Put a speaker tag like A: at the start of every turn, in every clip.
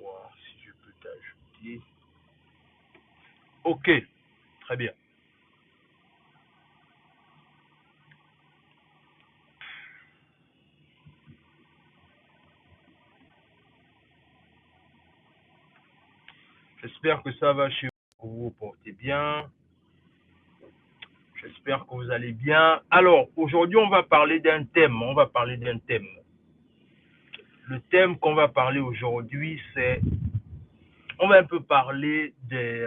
A: voir si je peux t'ajouter. Ok, très bien. J'espère que ça va chez vous, vous vous portez bien. J'espère que vous allez bien. Alors, aujourd'hui, on va parler d'un thème. On va parler d'un thème. Le thème qu'on va parler aujourd'hui, c'est, on va un peu parler des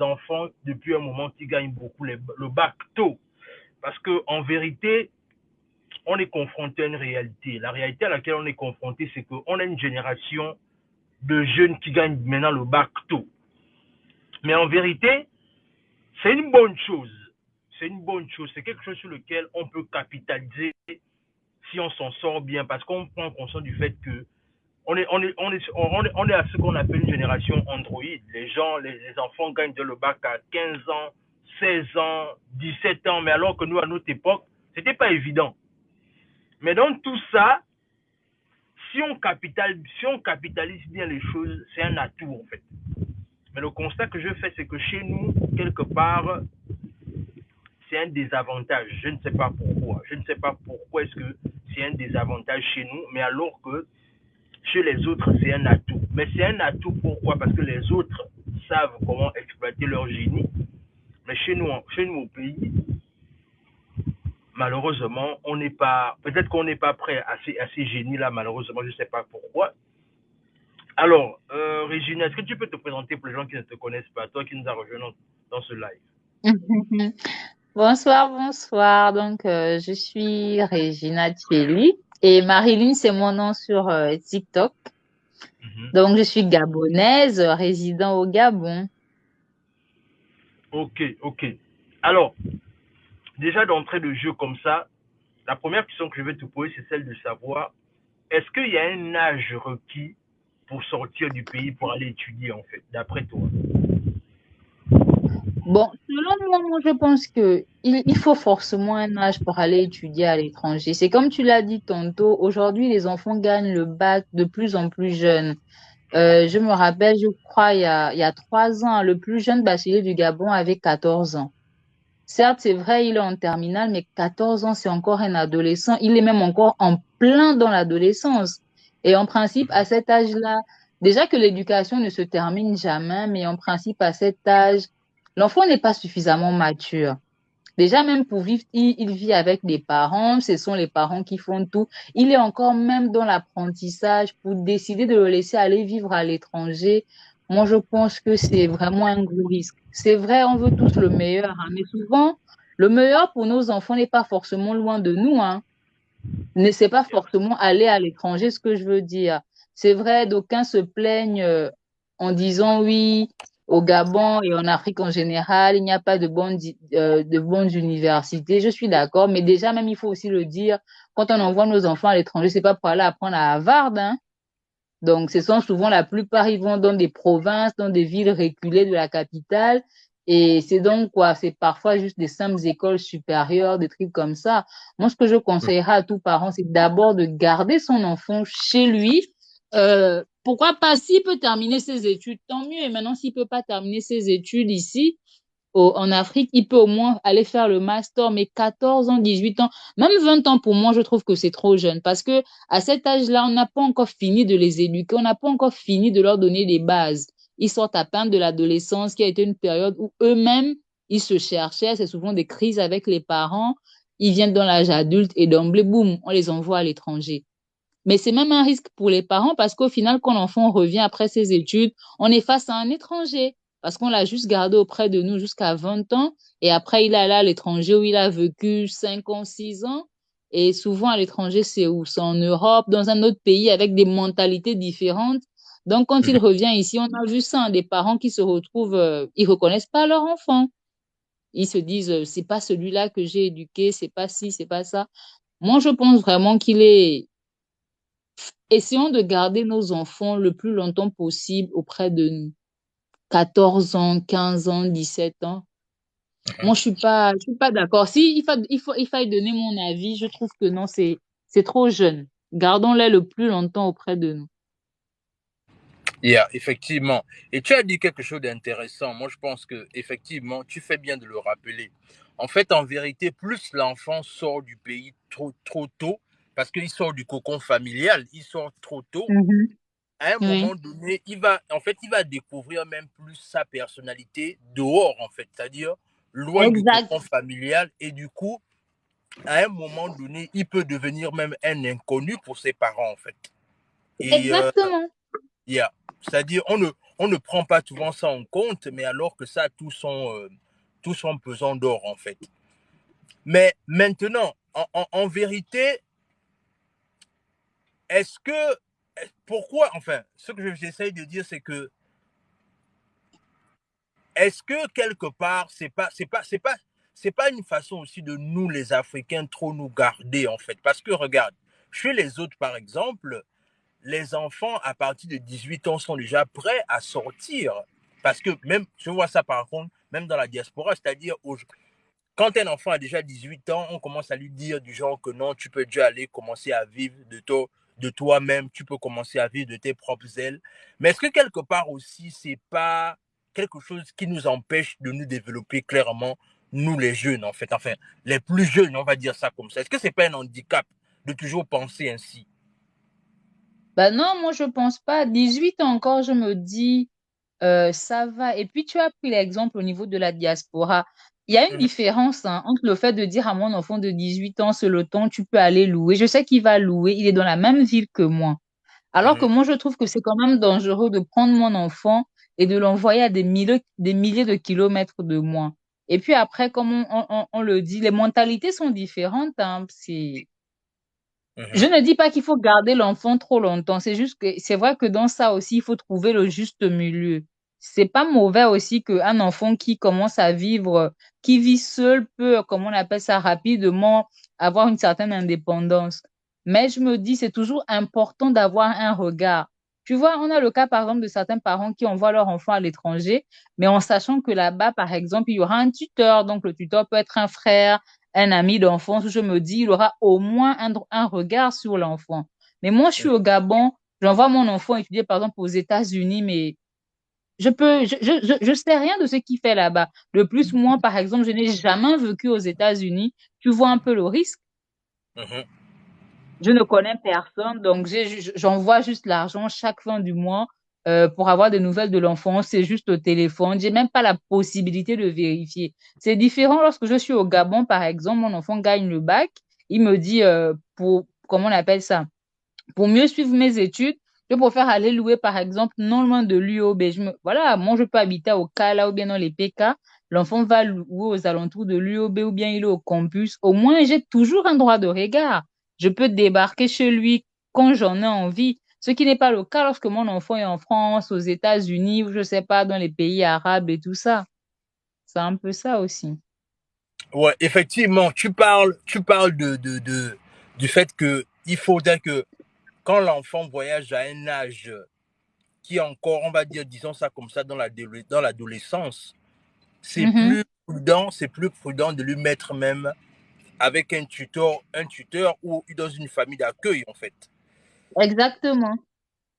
A: enfants depuis un moment qui gagnent beaucoup le bac tôt. Parce que en vérité, on est confronté à une réalité. La réalité à laquelle on est confronté, c'est qu'on a une génération de jeunes qui gagnent maintenant le bac tôt. Mais en vérité, c'est une bonne chose. C'est une bonne chose. C'est quelque chose sur lequel on peut capitaliser si on s'en sort bien, parce qu'on prend conscience du fait que on est à ce qu'on appelle une génération Android. Les gens, les enfants gagnent le bac à 15 ans, 16 ans, 17 ans, mais alors que nous, à notre époque, c'était pas évident. Mais dans tout ça, si on capitalise bien les choses, c'est un atout, en fait. Mais le constat que je fais, c'est que chez nous, quelque part, c'est un désavantage. Je ne sais pas pourquoi. Je ne sais pas pourquoi est-ce que c'est un désavantage chez nous, mais alors que chez les autres, c'est un atout. Mais c'est un atout pourquoi? Parce que les autres savent comment exploiter leur génie. Mais chez nous au pays, malheureusement, on n'est pas, peut-être qu'on n'est pas prêt à ces génies-là, malheureusement, je ne sais pas pourquoi. Alors, Régine, est-ce que tu peux te présenter pour les gens qui ne te connaissent pas, toi qui nous as rejoint dans ce live?
B: Bonsoir, bonsoir. Donc, je suis Regina Thierry et Marilyn, c'est mon nom sur TikTok.
A: Mhm.
B: Donc, je suis gabonaise, résident au Gabon.
A: Ok, ok. Alors, déjà d'entrée de jeu comme ça, la première question que je vais te poser, c'est celle de savoir, est-ce qu'il y a un âge requis pour sortir du pays, pour aller étudier, en fait, d'après toi?
B: Bon, selon moi, je pense que il faut forcément un âge pour aller étudier à l'étranger. C'est comme tu l'as dit tantôt, aujourd'hui, les enfants gagnent le bac de plus en plus jeunes. Je me rappelle, je crois, il y a 3 ans, le plus jeune bachelier du Gabon avait 14 ans. Certes, c'est vrai, il est en terminale, mais 14 ans, c'est encore un adolescent. Il est même encore en plein dans l'adolescence. Et en principe, à cet âge-là, déjà que l'éducation ne se termine jamais, mais en principe, à cet âge, l'enfant n'est pas suffisamment mature. Déjà, même pour vivre, il vit avec des parents, ce sont les parents qui font tout. Il est encore même dans l'apprentissage pour décider de le laisser aller vivre à l'étranger. Moi, je pense que c'est vraiment un gros risque. C'est vrai, on veut tous le meilleur, hein, mais souvent, le meilleur pour nos enfants n'est pas forcément loin de nous, hein. Ne c'est pas forcément aller à l'étranger, ce que je veux dire. C'est vrai, d'aucuns se plaignent en disant oui, au Gabon et en Afrique en général, il n'y a pas de bonnes universités. Je suis d'accord, mais déjà même il faut aussi le dire, quand on envoie nos enfants à l'étranger, c'est pas pour aller apprendre à Harvard, hein. Donc, ce sont souvent la plupart, ils vont dans des provinces, dans des villes reculées de la capitale. Et c'est donc quoi, c'est parfois juste des simples écoles supérieures, des trucs comme ça. Moi, ce que je conseillerais à tout parent, c'est d'abord de garder son enfant chez lui. Pourquoi pas, s'il peut terminer ses études, tant mieux. Et maintenant, s'il peut pas terminer ses études ici, en Afrique, il peut au moins aller faire le master, mais 14 ans, 18 ans, même 20 ans pour moi, je trouve que c'est trop jeune parce que à cet âge-là, on n'a pas encore fini de les éduquer, on n'a pas encore fini de leur donner des bases. Ils sortent à peine de l'adolescence qui a été une période où eux-mêmes, ils se cherchaient, c'est souvent des crises avec les parents, ils viennent dans l'âge adulte et d'emblée, boum, on les envoie à l'étranger. Mais c'est même un risque pour les parents parce qu'au final, quand l'enfant revient après ses études, on est face à un étranger parce qu'on l'a juste gardé auprès de nous jusqu'à 20 ans et après il est allé à l'étranger où il a vécu 5 ans, 6 ans. Et souvent à l'étranger, c'est où? C'est en Europe, dans un autre pays avec des mentalités différentes. Donc quand il revient ici, on a vu ça, hein, des parents qui se retrouvent, ils reconnaissent pas leur enfant. Ils se disent, c'est pas celui-là que j'ai éduqué, c'est pas ci, c'est pas ça. Moi, je pense vraiment qu'il est essayons de garder nos enfants le plus longtemps possible auprès de nous. 14 ans, 15 ans, 17 ans. Moi, je suis pas d'accord. Si il faille donner mon avis, je trouve que non, c'est trop jeune. Gardons-les le plus longtemps auprès de nous.
A: Yeah, effectivement. Et tu as dit quelque chose d'intéressant. Moi, je pense que effectivement, tu fais bien de le rappeler. En fait, en vérité, plus l'enfant sort du pays trop tôt, parce qu'il sort du cocon familial, il sort trop tôt.
B: Mhm.
A: À un
B: Oui,
A: moment donné, il va découvrir même plus sa personnalité dehors, en fait, c'est-à-dire loin du
B: exact,
A: cocon familial. Et du coup, à un moment donné, il peut devenir même un inconnu pour ses parents, en fait. Et
B: exactement.
A: yeah. C'est-à-dire, on ne prend pas souvent ça en compte, mais alors que ça a tout son pesant d'or, en fait. Mais maintenant, en vérité, est-ce que, pourquoi, enfin, ce que j'essaye de dire, c'est que, est-ce que quelque part, c'est pas une façon aussi de nous, les Africains, trop nous garder, en fait. Parce que, regarde, chez les autres, par exemple, les enfants à partir de 18 ans sont déjà prêts à sortir. Parce que même, je vois ça par contre, même dans la diaspora, c'est-à-dire quand un enfant a déjà 18 ans, on commence à lui dire du genre que non, tu peux déjà aller commencer à vivre de toi-même, tu peux commencer à vivre de tes propres ailes. Mais est-ce que quelque part aussi, c'est pas quelque chose qui nous empêche de nous développer clairement, nous les jeunes en fait, enfin, les plus jeunes, on va dire ça comme ça. Est-ce que c'est pas un handicap de toujours penser ainsi?
B: Ben non, moi je pense pas. 18 ans encore, je me dis, ça va. Et puis tu as pris l'exemple au niveau de la diaspora. Il y a une
A: Mhm,
B: différence hein, entre le fait de dire à mon enfant de 18 ans, c'est le temps, tu peux aller louer. Je sais qu'il va louer, il est dans la même ville que moi. Alors que
A: mhm,
B: moi, je trouve que c'est quand même dangereux de prendre mon enfant et de l'envoyer à des milliers de kilomètres de moi. Et puis après, comme on le dit, les mentalités sont différentes. Hein. Je
A: mhm.
B: ne dis pas qu'il faut garder l'enfant trop longtemps. C'est juste que c'est vrai que dans ça aussi, il faut trouver le juste milieu. C'est pas mauvais aussi qu'un enfant qui commence à vivre, qui vit seul peut, comme on appelle ça, rapidement avoir une certaine indépendance. Mais je me dis, c'est toujours important d'avoir un regard. Tu vois, on a le cas, par exemple, de certains parents qui envoient leur enfant à l'étranger, mais en sachant que là-bas, par exemple, il y aura un tuteur. Donc, le tuteur peut être un frère, un ami d'enfance où je me dis, il aura au moins un regard sur l'enfant. Mais moi, je suis au Gabon, j'envoie mon enfant étudier, par exemple, aux États-Unis, mais je sais rien de ce qu'il fait là-bas. De plus, moi, par exemple, je n'ai jamais vécu aux États-Unis. Tu vois un peu le risque.
A: Mhm.
B: Je ne connais personne, donc j'envoie juste l'argent chaque fin du mois pour avoir des nouvelles de l'enfant. C'est juste au téléphone. J'ai même pas la possibilité de vérifier. C'est différent lorsque je suis au Gabon, par exemple, mon enfant gagne le bac. Il me dit pour comment on appelle ça? Pour mieux suivre mes études, je préfère aller louer, par exemple, non loin de l'UOB. Voilà, moi, je peux habiter au Kala ou bien dans les PK. L'enfant va louer aux alentours de l'UOB ou bien il est au campus. Au moins, j'ai toujours un droit de regard. Je peux débarquer chez lui quand j'en ai envie. Ce qui n'est pas le cas lorsque mon enfant est en France, aux États-Unis ou je sais pas, dans les pays arabes et tout ça. C'est un peu ça aussi.
A: Ouais, effectivement, tu parles du fait que il faudrait que quand l'enfant voyage à un âge qui est encore, on va dire, disons ça comme ça, dans l'adolescence,
B: Mhm.
A: c'est plus prudent de lui mettre même avec un tuteur ou dans une famille d'accueil, en fait.
B: Exactement.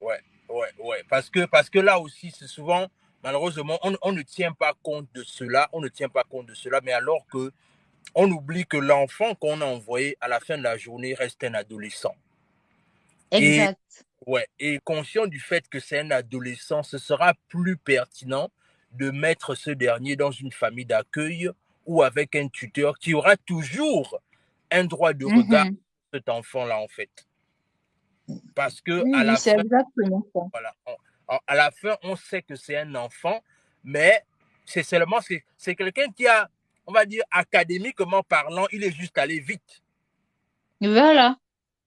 A: Ouais, ouais. Parce que là aussi, c'est souvent, malheureusement, on ne tient pas compte de cela, on ne tient pas compte de cela, mais alors que on oublie que l'enfant qu'on a envoyé à la fin de la journée reste un adolescent. Et,
B: Exact.
A: ouais, et conscient du fait que c'est un adolescent, ce sera plus pertinent de mettre ce dernier dans une famille d'accueil ou avec un tuteur qui aura toujours un droit de regard
B: Mhm.
A: sur cet enfant-là, en fait. Parce que
B: Oui,
A: à
B: oui,
A: la
B: c'est
A: fin,
B: exactement ça.
A: voilà, à la fin, on sait que c'est un enfant, mais c'est seulement, c'est quelqu'un qui a, on va dire, académiquement parlant, il est juste allé vite.
B: Voilà.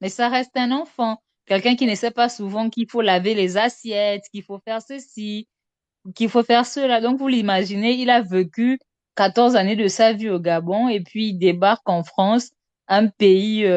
B: Mais ça reste un enfant. Quelqu'un qui ne
A: Ouais.
B: sait pas souvent qu'il faut laver les assiettes, qu'il faut faire ceci, qu'il faut faire cela. Donc, vous l'imaginez, il a vécu 14 années de sa vie au Gabon et puis il débarque en France, un pays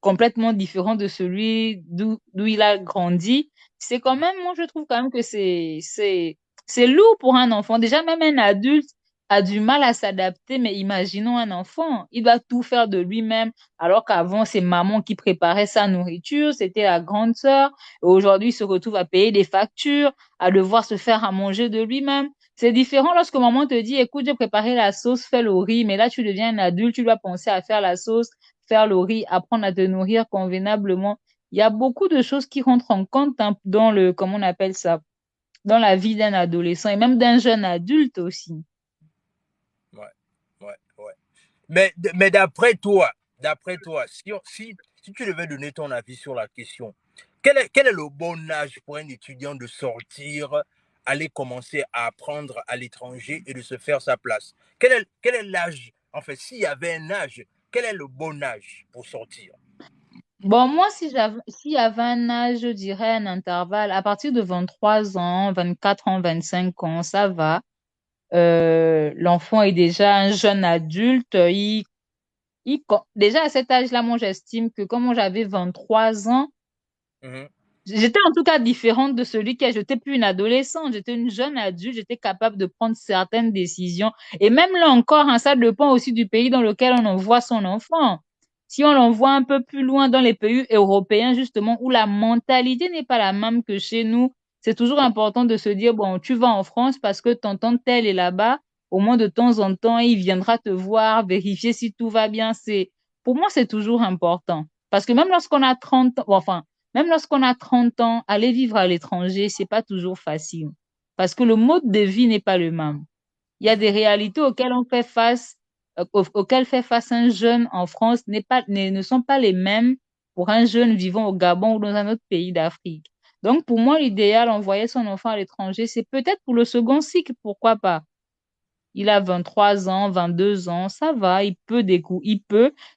B: complètement différent de celui d'où il a grandi. C'est quand même, moi, je trouve quand même que c'est lourd pour un enfant. Déjà, même un adulte, a du mal à s'adapter, mais imaginons un enfant, il doit tout faire de lui-même, alors qu'avant, c'est maman qui préparait sa nourriture, c'était la grande sœur, et aujourd'hui, il se retrouve à payer des factures, à devoir se faire à manger de lui-même. C'est différent lorsque maman te dit, écoute, j'ai préparé la sauce, fais le riz, mais là, tu deviens un adulte, tu dois penser à faire la sauce, faire le riz, apprendre à te nourrir convenablement. Il y a beaucoup de choses qui rentrent en compte hein, dans le, comment on appelle ça, dans la vie d'un adolescent et même d'un jeune adulte aussi.
A: Ouais, ouais, ouais. Mais d'après toi, si tu devais donner ton avis sur la question, quel est le bon âge pour un étudiant de sortir, aller commencer à apprendre à l'étranger et de se faire sa place? Quel est l'âge? En fait, s'il y avait un âge, quel est le bon âge pour sortir?
B: Bon, moi, s'il y avait un âge, je dirais un intervalle à partir de 23 ans, 24 ans, 25 ans, ça va. L'enfant est déjà un jeune adulte. Déjà à cet âge-là, moi, j'estime que comme moi, j'avais 23 ans,
A: Mhm.
B: j'étais en tout cas différente de celui qui a, j'étais plus une adolescente, j'étais une jeune adulte, j'étais capable de prendre certaines décisions. Et même là encore, hein, ça dépend aussi du pays dans lequel on envoie son enfant. Si on l'envoie un peu plus loin dans les pays européens, justement, où la mentalité n'est pas la même que chez nous, c'est toujours important de se dire, bon, tu vas en France parce que tonton tel est là-bas, au moins de temps en temps, il viendra te voir, vérifier si tout va bien. Pour moi, c'est toujours important. Parce que même lorsqu'on a 30 ans, bon, enfin, même lorsqu'on a 30 ans, aller vivre à l'étranger, c'est pas toujours facile. Parce que le mode de vie n'est pas le même. Il y a des réalités auxquelles on fait face, auxquelles fait face un jeune en France ne sont pas les mêmes pour un jeune vivant au Gabon ou dans un autre pays d'Afrique. Donc, pour moi, l'idéal, envoyer son enfant à l'étranger, c'est peut-être pour le second cycle, pourquoi pas. Il a 23 ans, 22 ans, ça va, il peut.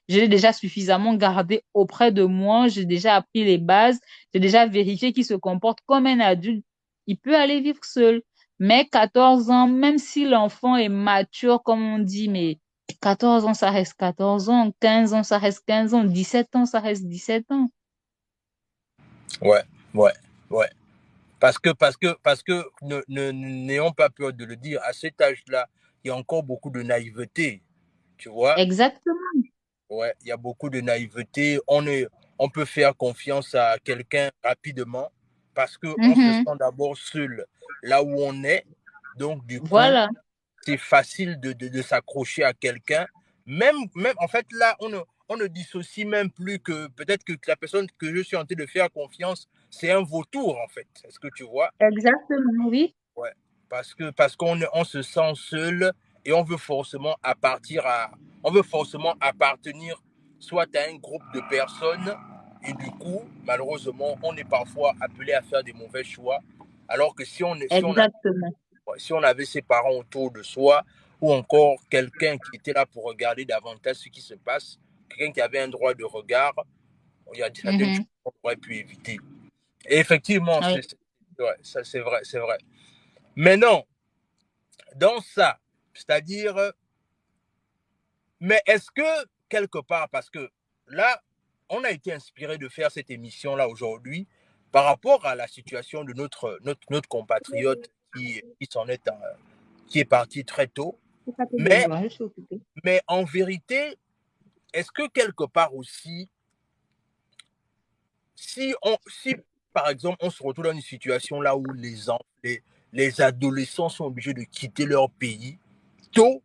B: J'ai déjà suffisamment gardé auprès de moi, j'ai déjà appris les bases, j'ai déjà vérifié qu'il se comporte comme un adulte. Il peut aller vivre seul. Mais 14 ans, même si l'enfant est mature, comme on dit, mais 14 ans, ça reste 14 ans, 15 ans, ça reste 15 ans, 17 ans, ça reste 17 ans.
A: Ouais, ouais, ouais. Parce que n'ayons pas peur de le dire, à cet âge-là, il y a encore beaucoup de naïveté, tu vois.
B: Exactement.
A: Ouais, il y a beaucoup de naïveté. On peut faire confiance à quelqu'un rapidement parce qu'on se sent
B: Mhm.
A: d'abord seul là où on est. Donc, du coup,
B: Voilà,
A: c'est facile de s'accrocher à quelqu'un. Même, en fait, là, on ne dissocie même plus que peut-être que la personne que je suis en train de faire confiance, c'est un vautour, en fait. Est-ce que tu vois?
B: exactement, oui.
A: Ouais. Parce qu'on se sent seul et on veut forcément appartenir soit à un groupe de personnes et du coup, malheureusement, on est parfois appelé à faire des mauvais choix. Alors que
B: Exactement.
A: si on avait ses parents autour de soi ou encore quelqu'un qui était là pour regarder davantage ce qui se passe, quelqu'un qui avait un droit de regard, il y a certaines choses
B: Mhm.
A: qu'on aurait pu éviter. Et effectivement,
B: Oui.
A: ouais, ça c'est vrai, c'est vrai. Mais non, dans ça, c'est-à-dire, mais est-ce que quelque part, parce que là, on a été inspiré de faire cette émission-là aujourd'hui par rapport à la situation de notre compatriote qui est parti très tôt,
B: C'est pas tes
A: mais,
B: besoins, je suis occupée.
A: mais en vérité, est-ce que quelque part aussi, si par exemple on se retrouve dans une situation là où les adolescents sont obligés de quitter leur pays tôt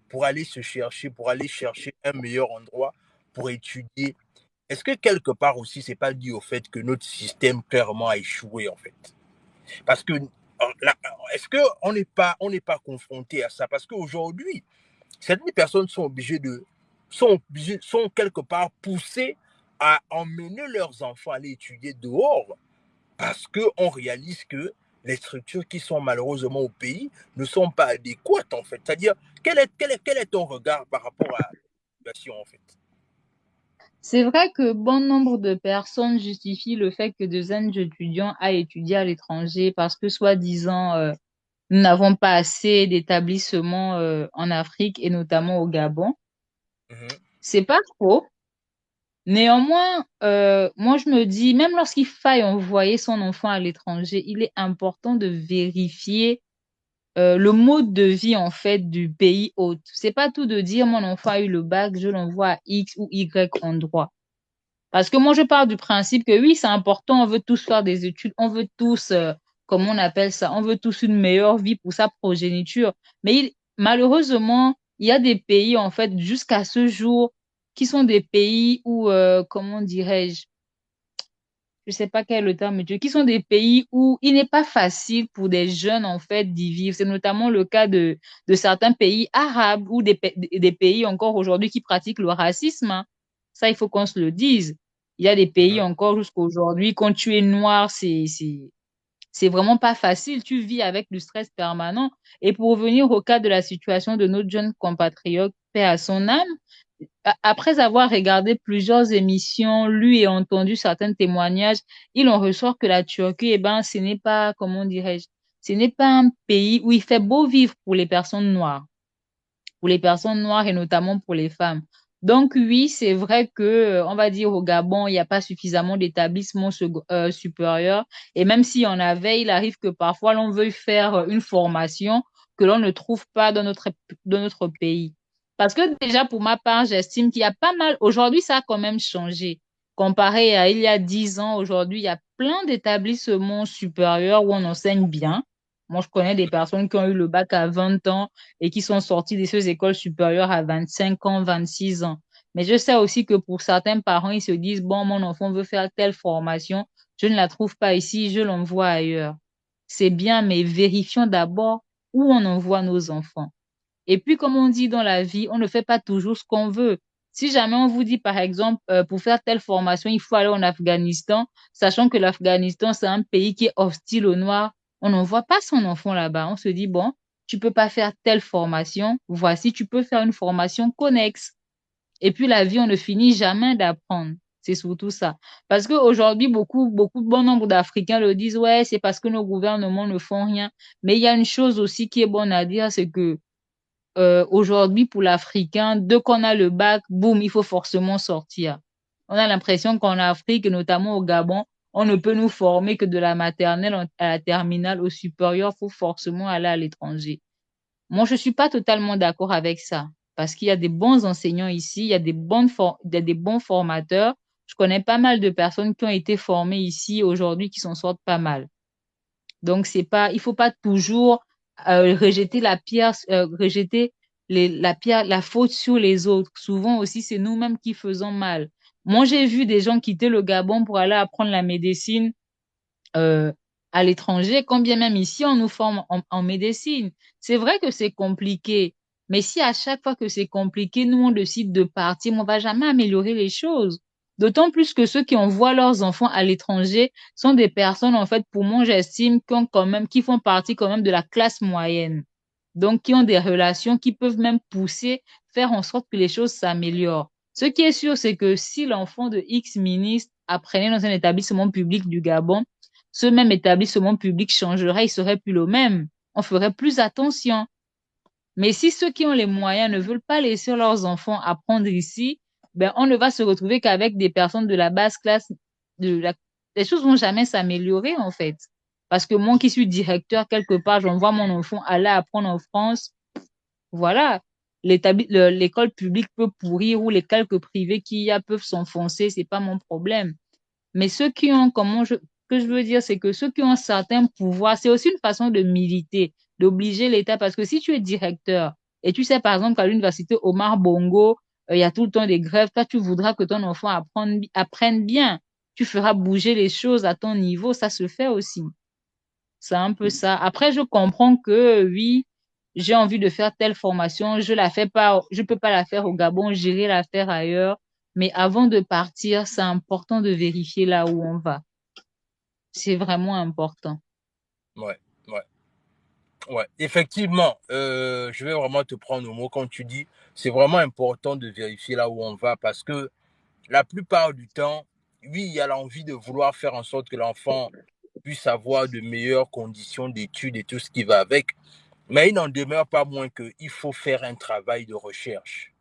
A: pour aller chercher un meilleur endroit pour étudier. Est-ce que quelque part aussi, c'est pas dû au fait que notre système clairement a échoué en fait? Parce que est-ce on n'est pas confronté à ça? Parce qu'aujourd'hui, certaines personnes sont quelque part poussées à emmener leurs enfants aller étudier dehors parce qu'on réalise que les structures qui sont malheureusement au pays ne sont pas adéquates en fait. C'est-à-dire, quel est ton regard par rapport à la situation en fait?
B: C'est vrai que bon nombre de personnes justifient le fait que de jeunes étudiants aillent étudier à l'étranger parce que, soi-disant, nous n'avons pas assez d'établissements en Afrique et notamment au Gabon.
A: Mhm.
B: C'est pas faux. Néanmoins, moi je me dis, même lorsqu'il faille envoyer son enfant à l'étranger, il est important de vérifier le mode de vie en fait du pays hôte. C'est pas tout de dire mon enfant a eu le bac, je l'envoie à X ou Y endroit. Parce que moi, je pars du principe que oui, c'est important, on veut tous faire des études, on veut tous, comment on appelle ça, on veut tous une meilleure vie pour sa progéniture. Mais malheureusement, il y a des pays, en fait, jusqu'à ce jour, qui sont des pays où, comment dirais-je, je sais pas quel est le terme, qui sont des pays où il n'est pas facile pour des jeunes, en fait, d'y vivre. C'est notamment le cas de certains pays arabes ou des pays encore aujourd'hui qui pratiquent le racisme, hein. Ça, il faut qu'on se le dise. Il y a des pays
A: Mhm.
B: encore jusqu'à aujourd'hui, quand tu es noir, c'est vraiment pas facile. Tu vis avec du stress permanent. Et pour revenir au cas de la situation de notre jeune compatriote, paix à son âme, après avoir regardé plusieurs émissions, lu et entendu certains témoignages, il en ressort que la Turquie, eh ben, ce n'est pas, comment dirais-je, ce n'est pas un pays où il fait beau vivre pour les personnes noires et notamment pour les femmes. Donc oui, c'est vrai que, on va dire au Gabon, il n'y a pas suffisamment d'établissements supérieurs. Et même s'il y en avait, il arrive que parfois l'on veuille faire une formation que l'on ne trouve pas dans notre pays. Parce que déjà, pour ma part, j'estime qu'il y a pas mal, aujourd'hui, ça a quand même changé. Comparé à il y a 10 ans, aujourd'hui, il y a plein d'établissements supérieurs où on enseigne bien. Moi, je connais des personnes qui ont eu le bac à 20 ans et qui sont sortis de ces écoles supérieures à 25 ans, 26 ans. Mais je sais aussi que pour certains parents, ils se disent, bon, mon enfant veut faire telle formation, je ne la trouve pas ici, je l'envoie ailleurs. C'est bien, mais vérifions d'abord où on envoie nos enfants. Et puis, comme on dit dans la vie, on ne fait pas toujours ce qu'on veut. Si jamais on vous dit, par exemple, pour faire telle formation, il faut aller en Afghanistan, sachant que l'Afghanistan, c'est un pays qui est hostile aux Noirs, on n'envoie pas son enfant là-bas. On se dit, bon, tu peux pas faire telle formation, voici, tu peux faire une formation connexe. Et puis, la vie, on ne finit jamais d'apprendre. C'est surtout ça. Parce qu'aujourd'hui, bon nombre d'Africains le disent, ouais, c'est parce que nos gouvernements ne font rien. Mais il y a une chose aussi qui est bonne à dire, c'est que aujourd'hui, pour l'Africain, dès qu'on a le bac, boum, il faut forcément sortir. On a l'impression qu'en Afrique, et notamment au Gabon, on ne peut nous former que de la maternelle à la terminale au supérieur, il faut forcément aller à l'étranger. Moi, je suis pas totalement d'accord avec ça, parce qu'il y a des bons enseignants ici, il y a il y a des bons formateurs. Je connais pas mal de personnes qui ont été formées ici aujourd'hui qui s'en sortent pas mal. Donc, c'est pas, il faut pas toujours rejeter rejeter la pierre, la faute sur les autres. Souvent aussi, c'est nous-mêmes qui faisons mal. Moi, j'ai vu des gens quitter le Gabon pour aller apprendre la médecine euh, à l'étranger, quand bien même ici, on nous forme en médecine. C'est vrai que c'est compliqué, mais si à chaque fois que c'est compliqué, nous, on décide de partir, on va jamais améliorer les choses. D'autant plus que ceux qui envoient leurs enfants à l'étranger sont des personnes, en fait, pour moi, j'estime, qui font partie quand même de la classe moyenne. Donc, qui ont des relations qui peuvent même pousser, faire en sorte que les choses s'améliorent. Ce qui est sûr, c'est que si l'enfant de X ministre apprenait dans un établissement public du Gabon, ce même établissement public changerait, il serait plus le même. On ferait plus attention. Mais si ceux qui ont les moyens ne veulent pas laisser leurs enfants apprendre ici, ben on ne va se retrouver qu'avec des personnes de la basse classe. Les choses vont jamais s'améliorer en fait. Parce que moi qui suis directeur quelque part, j'envoie mon enfant aller apprendre en France. Voilà. L'école publique peut pourrir ou les quelques privés qu'il y a peuvent s'enfoncer, c'est pas mon problème. Mais ceux qui ont, que je veux dire, c'est que ceux qui ont un certain pouvoir, c'est aussi une façon de militer, d'obliger l'État, parce que si tu es directeur et tu sais, par exemple, qu'à l'université Omar Bongo, il y a tout le temps des grèves, toi, tu voudras que ton enfant apprenne bien. Tu feras bouger les choses à ton niveau, ça se fait aussi. C'est un peu ça. Après, je comprends que oui, j'ai envie de faire telle formation, je la fais pas, je peux pas la faire au Gabon, j'irai la faire ailleurs. Mais avant de partir, c'est important de vérifier là où on va. C'est vraiment important.
A: Ouais, ouais, ouais. Effectivement, je vais vraiment te prendre au mot quand tu dis, c'est vraiment important de vérifier là où on va parce que la plupart du temps, oui, il y a l'envie de vouloir faire en sorte que l'enfant puisse avoir de meilleures conditions d'études et tout ce qui va avec, mais il n'en demeure pas moins qu'il faut faire un travail de recherche,